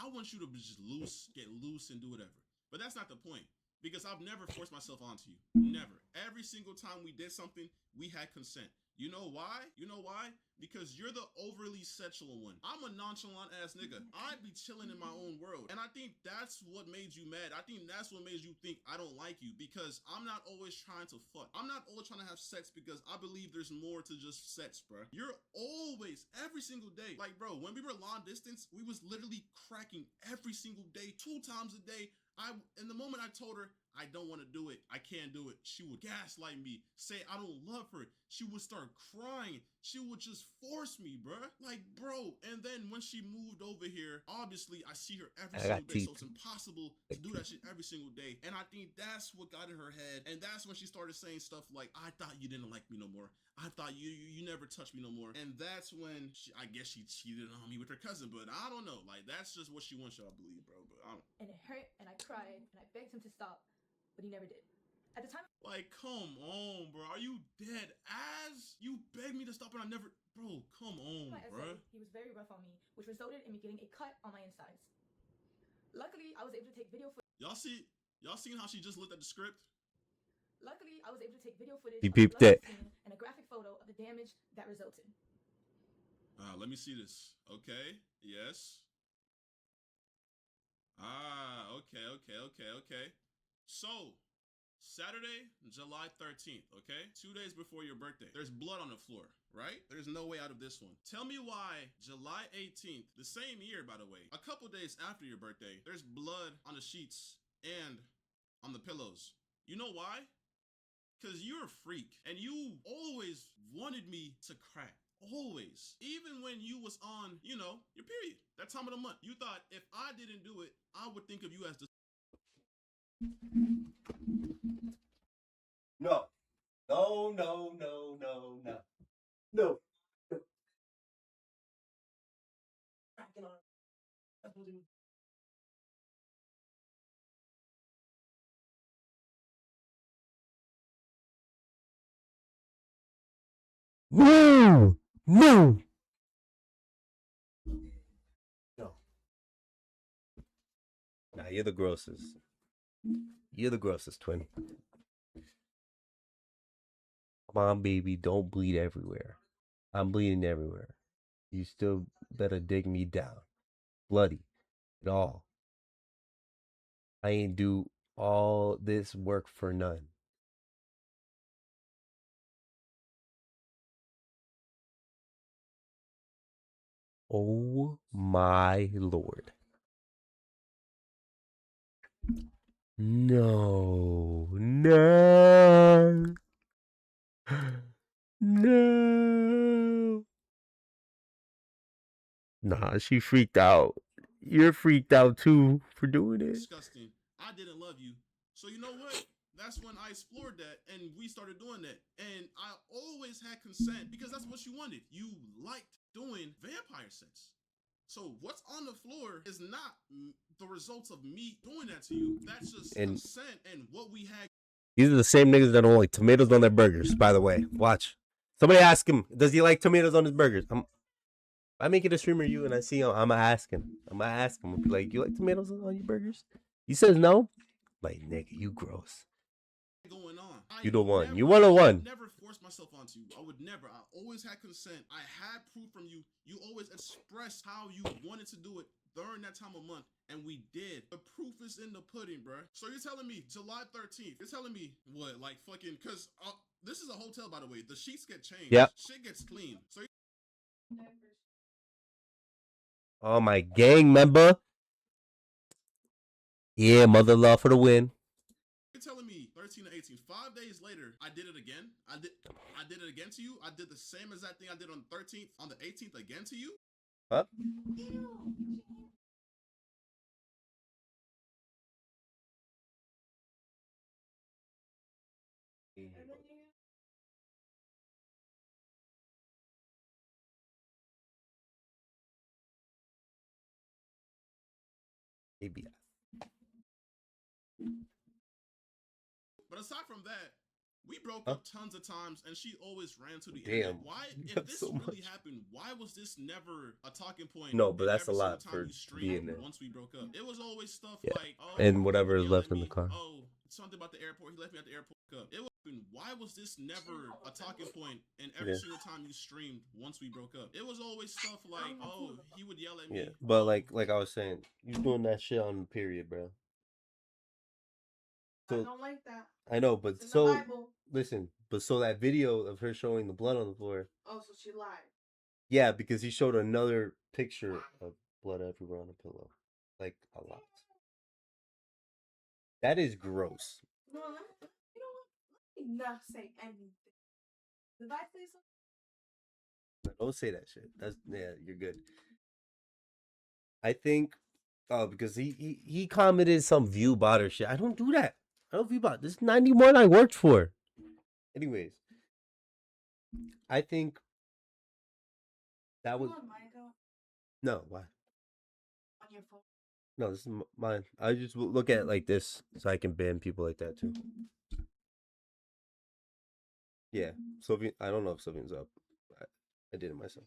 want you to just get loose and do whatever. But that's not the point, because I've never forced myself onto you. Never. Every single time we did something, we had consent. You know why? You know why? Because you're the overly sexual one. I'm a nonchalant ass nigga. I'd be chilling in my own world. And I think that's what made you mad. I think that's what made you think I don't like you, because I'm not always trying to fuck. I'm not always trying to have sex because I believe there's more to just sex, bro. You're always, every single day. Like, bro, when we were long distance, we was literally cracking every single day, 2 times a day. In the moment I told her I don't want to do it, I can't do it, she would gaslight me, say I don't love her. She would start crying. She would just force me, bruh. Like, bro. And then when she moved over here, obviously I see her every single day, so it's impossible to do that shit every single day. And I think that's what got in her head. And that's when she started saying stuff like, I thought you didn't like me no more. I thought you never touched me no more. And that's when I guess she cheated on me with her cousin, but I don't know. Like, that's just what she wants y'all to believe, bro. But I don't. And it hurt, and I cried, and I begged him to stop, but he never did. At the time, like, come on, bro. Are you dead ass? You begged me to stop and I never, bro, come on, bro. He was very rough on me, which resulted in me getting a cut on my insides. Luckily, I was able to take video footage. Y'all seen how she just looked at the script? Luckily, I was able to take video footage he peeped it and a graphic photo of the damage that resulted. Let me see this. Okay, yes. Okay. So, Saturday, July 13th, okay? 2 days before your birthday. There's blood on the floor, right? There's no way out of this one. Tell me why July 18th, the same year, by the way, a couple days after your birthday, there's blood on the sheets and on the pillows. You know why? Because you're a freak, and you always wanted me to crack. Always. Even when you was on, you know, your period, that time of the month. You thought if I didn't do it, I would think of you as the... No. No. Nah, you're the grossest. You're the grossest, twin. Come on, baby, don't bleed everywhere. I'm bleeding everywhere. You still better dig me down. Bloody. At all. I ain't do all this work for none. Oh my Lord. No. No. Nah, she freaked out. You're freaked out too for doing it. Disgusting. I didn't love you. So you know what? That's when I explored that and we started doing that. And I always had consent because that's what you wanted. You liked doing vampire sex. So what's on the floor is not the results of me doing that to you. That's just consent and what we had. These are the same niggas that don't like tomatoes on their burgers, by the way. Watch. Somebody ask him, does he like tomatoes on his burgers? I make it a streamer you and I see him, I'm gonna ask him. I'm gonna ask him. I'll be like, you like tomatoes on your burgers? He says no. Like, nigga, you gross. Going on. You the one. You 101. I never forced myself onto you. I would never. I always had consent. I had proof from you. You always expressed how you wanted to do it during that time of month, and we did. The proof is in the pudding, bro. So you're telling me July 13th? You're telling me what? Like fucking? Cause this is a hotel, by the way. The sheets get changed. Yep. Shit gets clean. So. Oh, my gang member. Yeah, mother-in-law for the win. You're telling me 13 to 18, 5 days later, I did it again? I did it again to you? I did the same exact thing I did on the 13th, on the 18th again to you? Huh? ABS. But aside from that, we broke up tons of times, and she always ran to the Damn. internet. Why, if this so really happened, why was this never a talking point? No, but that's a lot for being there. Once we broke up, it was always stuff like, oh, and whatever is left in the car. Oh, something about the airport. He left me at the airport. It was. Why was this never a talking point? And every single time you streamed, once we broke up, it was always stuff like, oh, he would yell at me. Yeah, but like I was saying, you doing that shit on the period, bro. So, I don't like that. I know, but so listen, but so that video of her showing the blood on the floor. Oh, so she lied. Yeah, because he showed another picture of blood everywhere on the pillow, like a lot. That is gross. No, you know what? Let me not say anything. Did I say something? Don't say that shit. You're good. I think, because he commented some view bot or shit. I don't do that. I don't view bot. This is 91 I worked for. Anyways, I think that was. No, why? On your phone. No, this is mine. I just look at it like this so I can ban people like that too. Yeah, Sylvian. I don't know if Sylvian's up. I did it myself.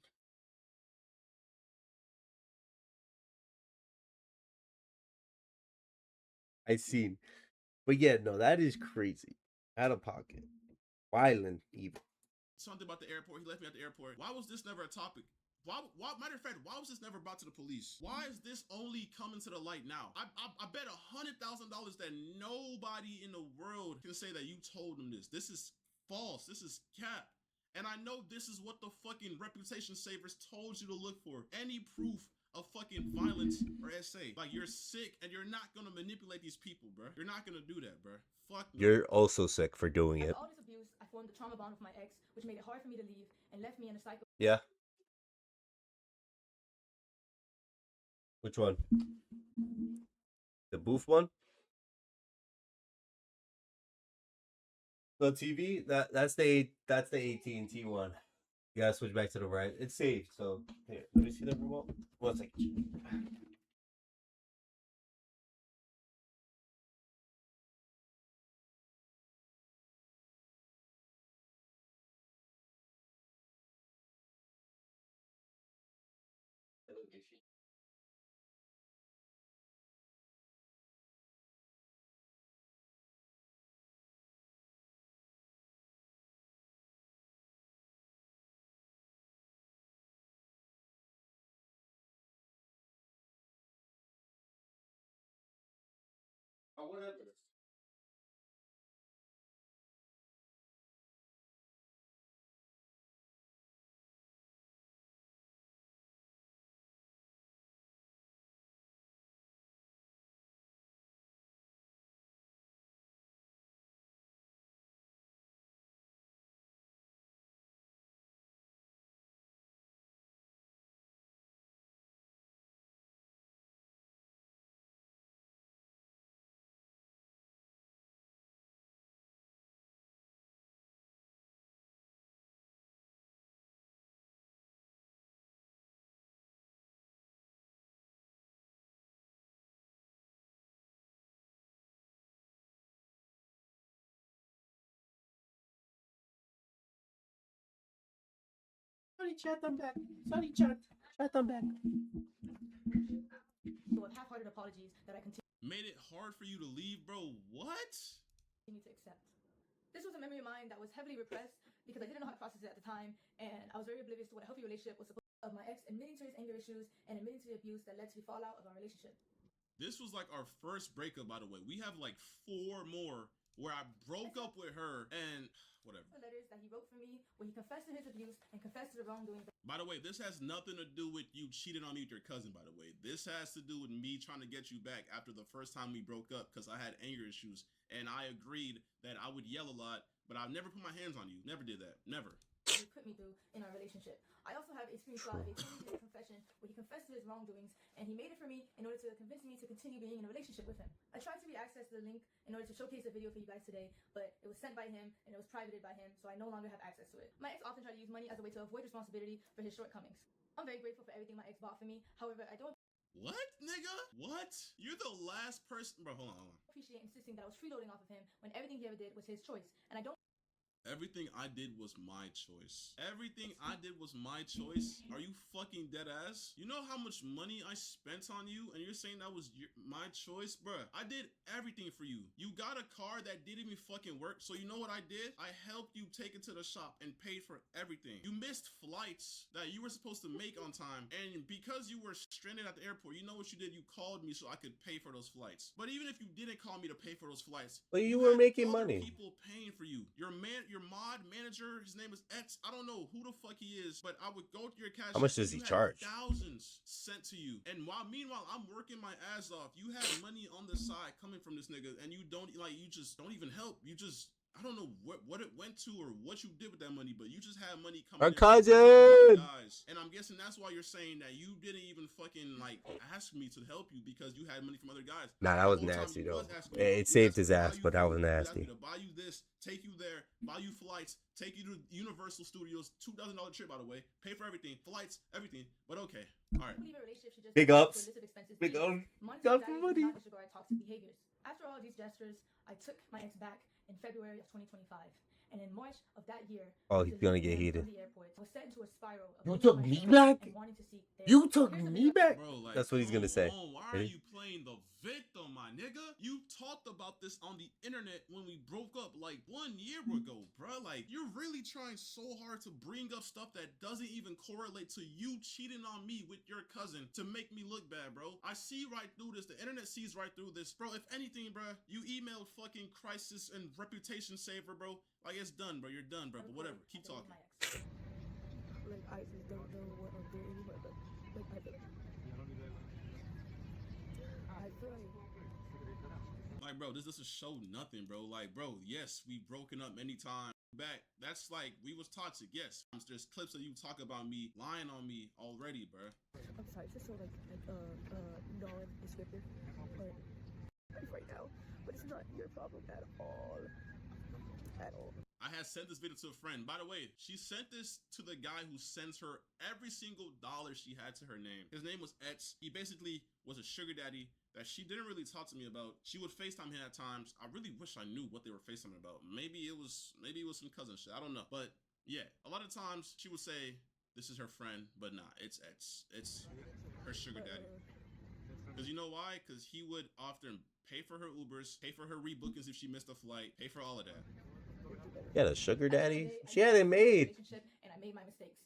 I seen. But yeah, no, that is crazy. Out of pocket. Violent even. Something about the airport. He left me at the airport. Why was this never a topic? Why, matter of fact, why was this never brought to the police? Why is this only coming to the light now? I bet $100,000 that nobody in the world can say that you told them this. This is false. This is cap. And I know this is what the fucking reputation savers told you to look for. Any proof of fucking violence or SA. Like, you're sick and you're not gonna manipulate these people, bro. You're not gonna do that, bro. Fuck no. You're also sick for doing it. After all this abuse, I formed a trauma bond with my ex, which made it hard for me to leave and left me in a cycle. Yeah. Which one? The booth one? The TV? That's the AT&T one. You gotta switch back to the right. It's saved, so here, let me see the remote. 1 second. Oh, whatever. Sorry, chat, I'm back. Sorry, chat. Chat, I'm back. With half-hearted apologies that I continue Made it hard for you to leave, bro. What? to accept. This was a memory of mine that was heavily repressed because I didn't know how to process it at the time, and I was very oblivious to what a healthy relationship was supposed to be. Of my ex admitting to his anger issues and admitting to the abuse that led to the fallout of our relationship. This was like our first breakup, by the way. We have like 4 more where I broke up with her and whatever. The letters that he wrote for me where he confessed to his abuse and confessed to the wrongdoing. By the way, this has nothing to do with you cheating on me with your cousin, by the way. This has to do with me trying to get you back after the first time we broke up because I had anger issues. And I agreed that I would yell a lot, but I've never put my hands on you. Never did that. Never. He put me through in our relationship. I also have a screenshot of a 20-day confession where he confessed to his wrongdoings, and he made it for me in order to convince me to continue being in a relationship with him. I tried to re-access the link in order to showcase a video for you guys today, but it was sent by him and it was privated by him, so I no longer have access to it. My ex often tried to use money as a way to avoid responsibility for his shortcomings. I'm very grateful for everything my ex bought for me. However, I don't What, nigga? What? You're the last person. Bro, hold on. appreciate insisting that I was freeloading off of him when everything he ever did was his choice, and I don't. Everything I did was my choice. Everything I did was my choice. Are you fucking dead ass? You know how much money I spent on you and you're saying that was my choice? Bruh, I did everything for you. You got a car that didn't even fucking work. So you know what I did? I helped you take it to the shop and paid for everything. You missed flights that you were supposed to make on time. And because you were stranded at the airport, you know what you did? You called me so I could pay for those flights. But even if you didn't call me to pay for those flights, But you were had making other money. people paying for you. Your mod manager, his name is X. I don't know who the fuck he is, but I would go to your cash. How much does he charge? Thousands sent to you. And meanwhile, I'm working my ass off. You had money on the side coming from this nigga, and you just don't even help. You just, I don't know what it went to or what you did with that money, but you just had money coming. Our in from cousin! guys. And I'm guessing that's why you're saying that you didn't even fucking ask me to help you because you had money from other guys. Nah, that was nasty though. It saved his ass, but that was nasty. To buy you this, take you there, buy you flights, take you to Universal Studios, $2,000 trip, by the way, pay for everything, flights, everything. But okay, all right. Big ups. Big ups. Got some money. Disregard toxic behaviors. After all of these gestures, I took my ex back in February of 2025. And in March of that year, Oh, he's gonna get heated. I was set into a spiral of You took me back? You took me back? Bro, That's what he's gonna say. Why are you playing the victim, my nigga? You talked about this on the internet when we broke up like 1 year ago, bro. Like, you're really trying so hard to bring up stuff that doesn't even correlate to you cheating on me with your cousin to make me look bad, bro. I see right through this. The internet sees right through this. Bro, if anything, bro, you emailed fucking crisis and reputation saver, bro. Like, it's done, bro. You're done, bro. But whatever. Keep talking. Like, I just don't know what I'm doing anymore, but like, I feel like, bro, this doesn't show nothing, bro. Like, bro, yes, we've broken up many times. Back, that's like, we was toxic, yes. There's clips of you talk about me, lying on me already, bro. I'm sorry, it's just so non-descriptive, but right now, but it's not your problem at all. At all. I had sent this video to a friend. By the way, she sent this to the guy who sends her every single dollar she had to her name. His name was Etz. He basically was a sugar daddy that she didn't really talk to me about. She would FaceTime him at times. I really wish I knew what they were FaceTiming about. Maybe it was some cousin shit. I don't know. But yeah, a lot of times she would say, this is her friend, but nah, it's Etz. It's her sugar daddy. Because you know why? Because he would often pay for her Ubers, pay for her rebookings if she missed a flight, pay for all of that. Yeah, the sugar daddy. She had it made. And I made my mistakes.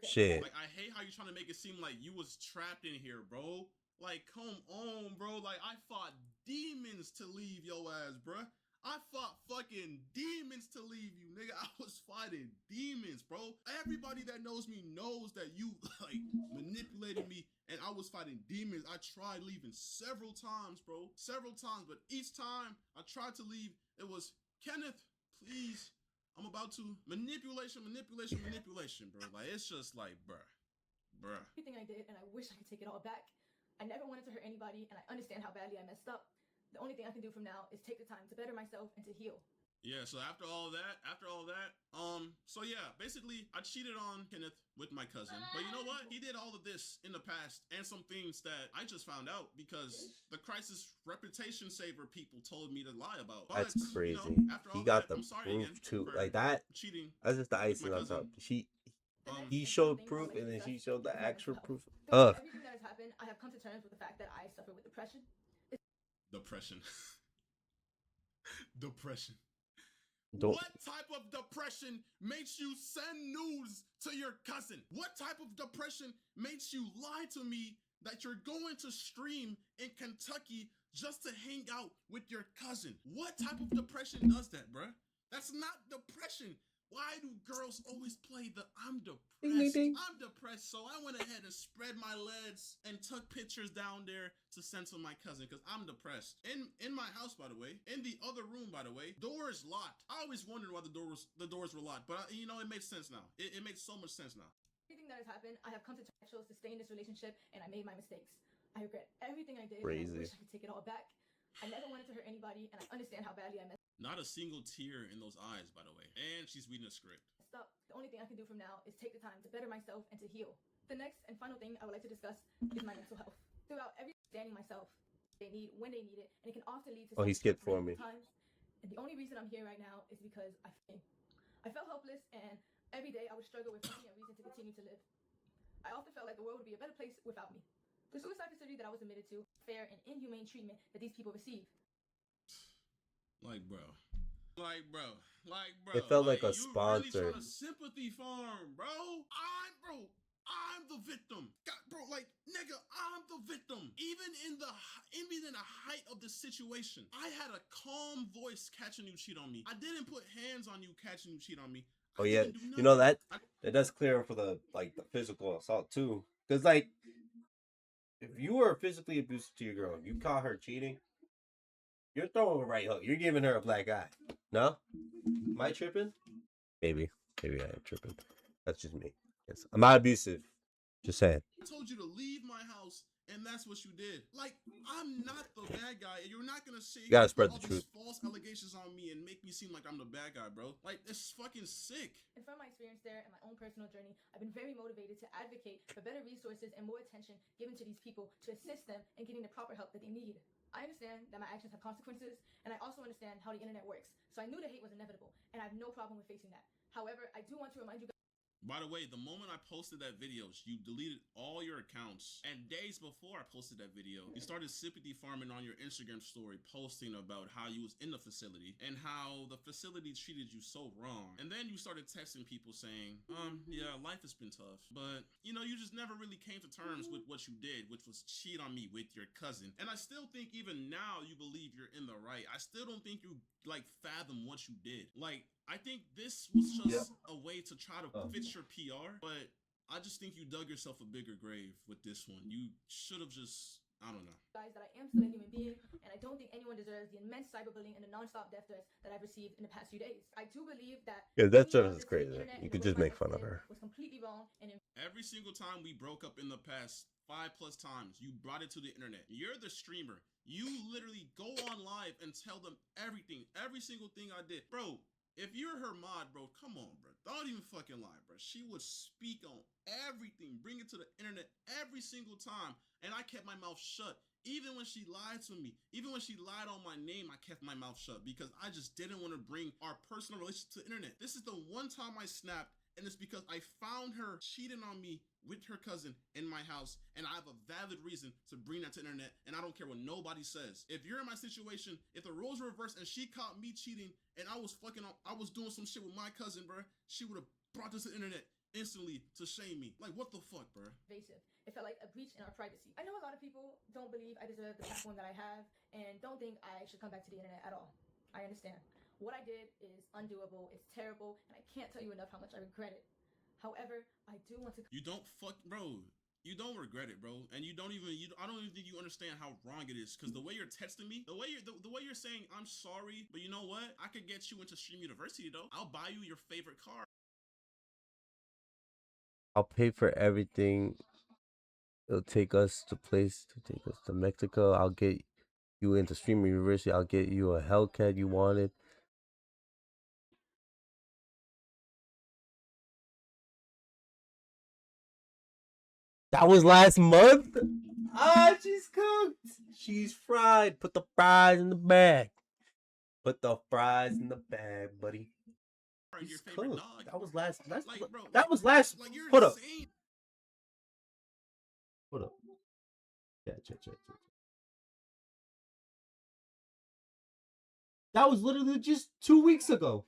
Shit. Like, I hate how you're trying to make it seem like you was trapped in here, bro. Like, come on, bro. Like, I fought demons to leave your ass, bro. I fought fucking demons to leave you, nigga. I was fighting demons, bro. Everybody that knows me knows that you, like, manipulated me and I was fighting demons. I tried leaving several times, bro. Several times, but each time I tried to leave, it was, Kenneth, please, I'm about to manipulation, bro. Like, it's just like, bruh. Everything I did, and I wish I could take it all back. I never wanted to hurt anybody, and I understand how badly I messed up. The only thing I can do from now is take the time to better myself and to heal. Yeah, so after all that, so yeah, basically, I cheated on Kenneth with my cousin. But you know what? He did all of this in the past and some things that I just found out because the crisis reputation saver people told me to lie about. But, That's crazy. You know, after all he got that, the I'm sorry proof again too. for Like that. Cheating. That's just the icing on top. He showed proof, and then she showed the actual proof. Everything that has happened, I have come to terms with the fact that I suffer with depression. Depression. Depression. Don't. What type of depression makes you send news to your cousin? What type of depression makes you lie to me that you're going to stream in Kentucky just to hang out with your cousin? What type of depression does that, bruh? That's not depression. Why do girls always play the I'm depressed? Ding, ding, ding. I'm depressed, so I went ahead and spread my legs and took pictures down there to send to my cousin because I'm depressed. In my house, by the way, in the other room, by the way, door is locked. I always wondered why the doors were locked, but you know, it makes sense now. It makes so much sense now. Everything that has happened, I have come to terms. I chose to stay in this relationship, and I made my mistakes. I regret everything I did. Crazy. I wish I could take it all back. I never wanted to hurt anybody, and I understand how badly I messed Not a single tear in those eyes, by the way. And she's reading a script. up. The only thing I can do from now is take the time to better myself and to heal. The next and final thing I would like to discuss is my mental health. Throughout every understanding myself, they need when they need it, and it can often lead to. Oh, he skipped for me. Times. And the only reason I'm here right now is because I felt helpless, and every day I would struggle with finding a reason to continue to live. I often felt like the world would be a better place without me. The suicide facility that I was admitted to, fair and inhumane treatment that these people receive. Like, bro. It felt like a you sponsor. Really trying to sympathy farm, bro. I'm the victim. God, bro, like, nigga, I'm the victim. Even in the height of the situation, I had a calm voice catching you cheat on me. I didn't put hands on you catching you cheat on me. Oh yeah, you know that does clear for the physical assault too. Because like, if you were physically abusive to your girl, you caught her cheating, you're throwing a right hook. You're giving her a black eye. No, am I tripping? Maybe I am tripping. That's just me. Yes, I'm not abusive. Just saying. I told you to leave my house, and that's what you did. Like, I'm not the bad guy, and you're not gonna say You gotta spread the truth. False allegations on me and make me seem like I'm the bad guy, bro. Like, it's fucking sick. And from my experience there and my own personal journey, I've been very motivated to advocate for better resources and more attention given to these people to assist them in getting the proper help that they need. I understand that my actions have consequences, and I also understand how the internet works. So I knew the hate was inevitable, and I have no problem with facing that. However, I do want to remind you guys. By the way, the moment I posted that video, you deleted all your accounts. And days before I posted that video, you started sympathy farming on your Instagram story, posting about how you was in the facility and how the facility treated you so wrong. And then you started texting people saying, yeah, life has been tough. But, you know, you just never really came to terms with what you did, which was cheat on me with your cousin. And I still think even now you believe you're in the right. I still don't think you, like, fathom what you did. Like, I think this was just a way to try to fix your PR, but I just think you dug yourself a bigger grave with this one. You should have just, I don't know. Guys, that I am still a human being, and I don't think anyone deserves the immense cyberbullying and the non-stop death threats that I've received in the past few days. I do believe that that stuff is crazy. You could just make fun of her. Was completely wrong, and every single time we broke up in the past 5+ times, you brought it to the internet. You're the streamer. You literally go on live and tell them everything, every single thing I did, bro. If you're her mod, bro, come on, bro. Don't even fucking lie, bro. She would speak on everything, bring it to the internet every single time. And I kept my mouth shut. Even when she lied to me, even when she lied on my name, I kept my mouth shut because I just didn't want to bring our personal relationship to the internet. This is the one time I snapped, and it's because I found her cheating on me with her cousin in my house, and I have a valid reason to bring that to the internet, and I don't care what nobody says. If you're in my situation, if the roles were reversed and she caught me cheating and I was doing some shit with my cousin, bro, she would have brought this to the internet instantly to shame me. Like, what the fuck, bro? Invasive. It felt like a breach in our privacy. I know a lot of people don't believe I deserve the platform that I have and don't think I should come back to the internet at all. I understand. What I did is undoable, it's terrible, and I can't tell you enough how much I regret it. However, I do want to. You don't bro. You don't regret it, bro. And I don't even think you understand how wrong it is. Because the way you're texting me, the way you're saying, I'm sorry, but you know what? I could get you into Stream University, though. I'll buy you your favorite car. I'll pay for everything. It'll take us to Mexico. I'll get you into Stream University. I'll get you a Hellcat you wanted. That was last month? Ah, she's cooked. She's fried. Put the fries in the bag. Put the fries in the bag, buddy. copyright He's your favorite cooked. dog. That was last. Like, bro, that was last. Like, you're Hold up. insane. Hold up. Yeah. That was literally just 2 weeks ago.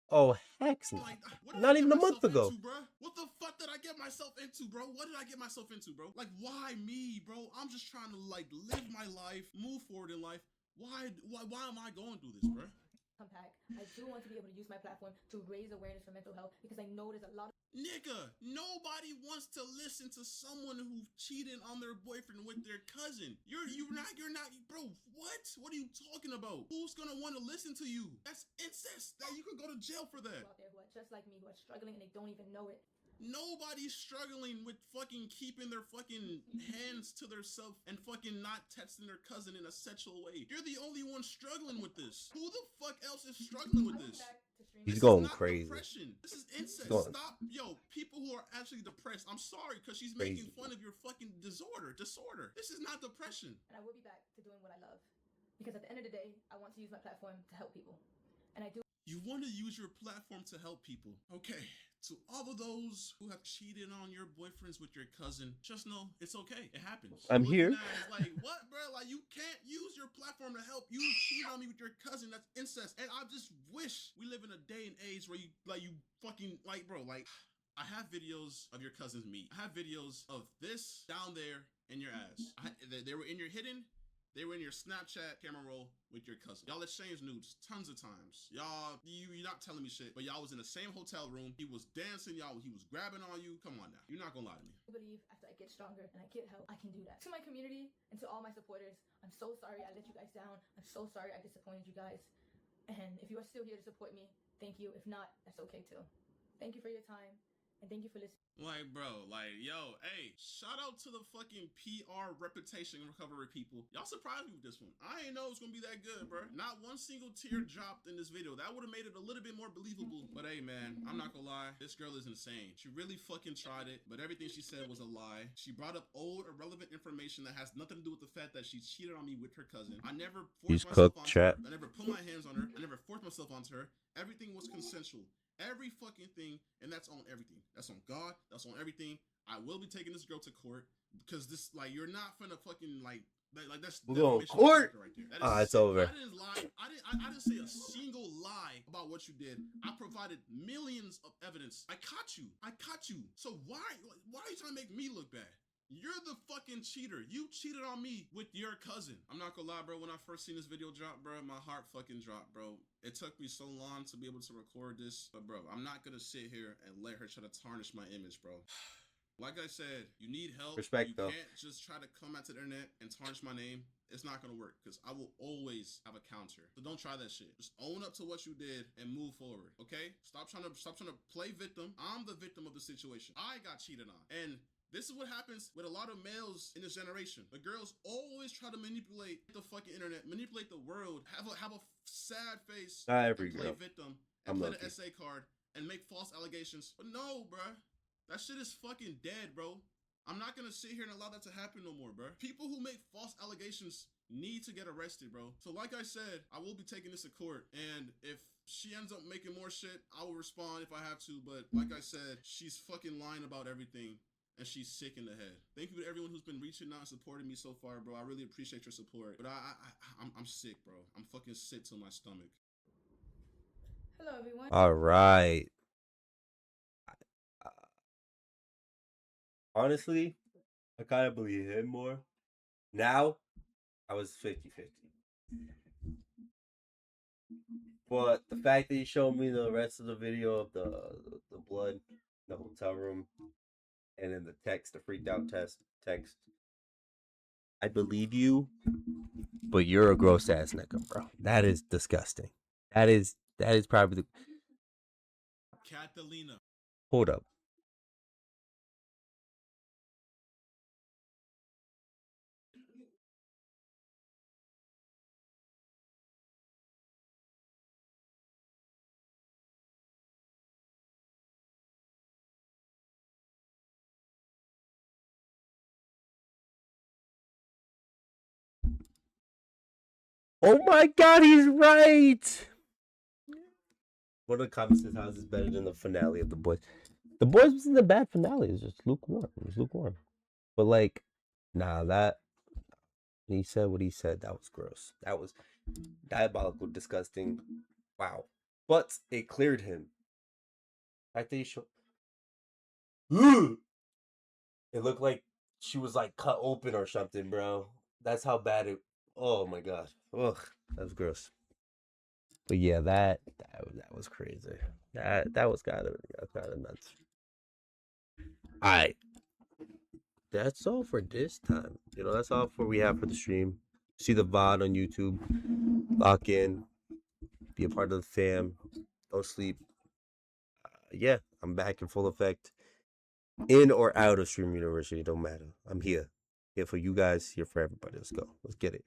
Oh, heck no. Like, not even a month ago. Bro? What the fuck did I get myself into, bro? What did I get myself into, bro? Like, why me, bro? I'm just trying to, like, live my life, move forward in life. Why am I going through this, bro? Come back. I do want to be able to use my platform to raise awareness for mental health because I know there's a lot of Nigga, nobody wants to listen to someone who cheated on their boyfriend with their cousin. You're not, bro. What? What are you talking about? Who's gonna want to listen to you? That's incest. That you could go to jail for that. out there who are just like me, who are struggling and they don't even know it. Nobody's struggling with fucking keeping their fucking hands to themselves and fucking not texting their cousin in a sexual way. You're the only one struggling with this. Who the fuck else is struggling with this? He's This going is not crazy. Depression. This is incest. Stop, yo, people who are actually depressed. I'm sorry, because she's making fun of your fucking disorder. This is not depression. And I will be back to doing what I love, because at the end of the day, I want to use my platform to help people, and I do. You want to use your platform to help people. Okay. To all of those who have cheated on your boyfriends with your cousin, just know it's okay. It happens. I'm here. Like, what, bro? Like, you can't use your platform to help. You cheated on me with your cousin. That's incest. And I just wish we live in a day and age where you fucking, like, bro, like, I have videos of your cousin's meat. I have videos of this down there in your ass. They were in your hidden. They were in your Snapchat camera roll with your cousin. Y'all exchanged nudes tons of times. Y'all, you're not telling me shit, but y'all was in the same hotel room. He was dancing, y'all. He was grabbing on you. Come on now. You're not gonna lie to me. I believe after I get stronger and I get help, I can do that. To my community and to all my supporters, I'm so sorry I let you guys down. I'm so sorry I disappointed you guys. And if you are still here to support me, thank you. If not, that's okay too. Thank you for your time. And thank you for listening. Like, bro, like, yo, hey, shout out to the fucking PR reputation recovery people. Y'all surprised me with this one. I ain't know it was gonna be that good, bro. Not one single tear dropped in this video. That would have made it a little bit more believable. But hey, man, I'm not gonna lie. This girl is insane. She really fucking tried it, but everything she said was a lie. She brought up old, irrelevant information that has nothing to do with the fact that she cheated on me with her cousin. I never forced myself on her. I never put my hands on her. I never forced myself onto her. Everything was consensual. Every fucking thing, and that's on everything. That's on God. That's on everything. I will be taking this girl to court because this, like, you're not finna fucking like that's. We're going to court. Right there. It's over. I didn't lie. I didn't say a single lie about what you did. I provided millions of evidence. I caught you. So why are you trying to make me look bad? You're the fucking cheater. You cheated on me with your cousin. I'm not gonna lie, bro. When I first seen this video drop, bro, my heart fucking dropped, bro. It took me so long to be able to record this. But, bro, I'm not gonna sit here and let her try to tarnish my image, bro. Like I said, you need help. Respect, though. You can't just try to come out to the internet and tarnish my name. It's not gonna work because I will always have a counter. So don't try that shit. Just own up to what you did and move forward, okay? Stop trying to play victim. I'm the victim of the situation. I got cheated on. And this is what happens with a lot of males in this generation. The girls always try to manipulate the fucking internet, manipulate the world, have a sad face, not every play girl. victim, and play the SA card and make false allegations. But no, bruh. That shit is fucking dead, bro. I'm not gonna sit here and allow that to happen no more, bro. People who make false allegations need to get arrested, bro. So like I said, I will be taking this to court. And if she ends up making more shit, I will respond if I have to. But like I said, she's fucking lying about everything. And she's sick in the head. Thank you to everyone who's been reaching out and supporting me so far, bro. I really appreciate your support. But I'm sick, bro. I'm fucking sick to my stomach. Hello, everyone. All right. Honestly, I kind of believe him more. Now, I was 50-50. But the fact that he showed me the rest of the video of the blood in the hotel room, and then the text, the freaked out text. I believe you, but you're a gross ass nigga, bro. That is disgusting. That is probably the. Kathelina. Hold up. Oh my God, he's right. One of the comments says, "How's this better than the finale of The Boys?" The Boys wasn't a bad finale. It was just lukewarm. It was lukewarm. But like, nah, that he said what he said. That was gross. That was diabolical, disgusting. Wow. But it cleared him. I think it looked like she was like cut open or something, bro. That's how bad it. Oh my god. Ugh, that was gross. But yeah, that was crazy. That was kind of nuts. All right, that's all for this time. You know, that's all for we have for the stream. See the VOD on YouTube. Lock in. Be a part of the fam. Don't sleep. Yeah, I'm back in full effect. In or out of Stream University, don't matter. I'm here. Here for you guys, here for everybody. Let's go. Let's get it.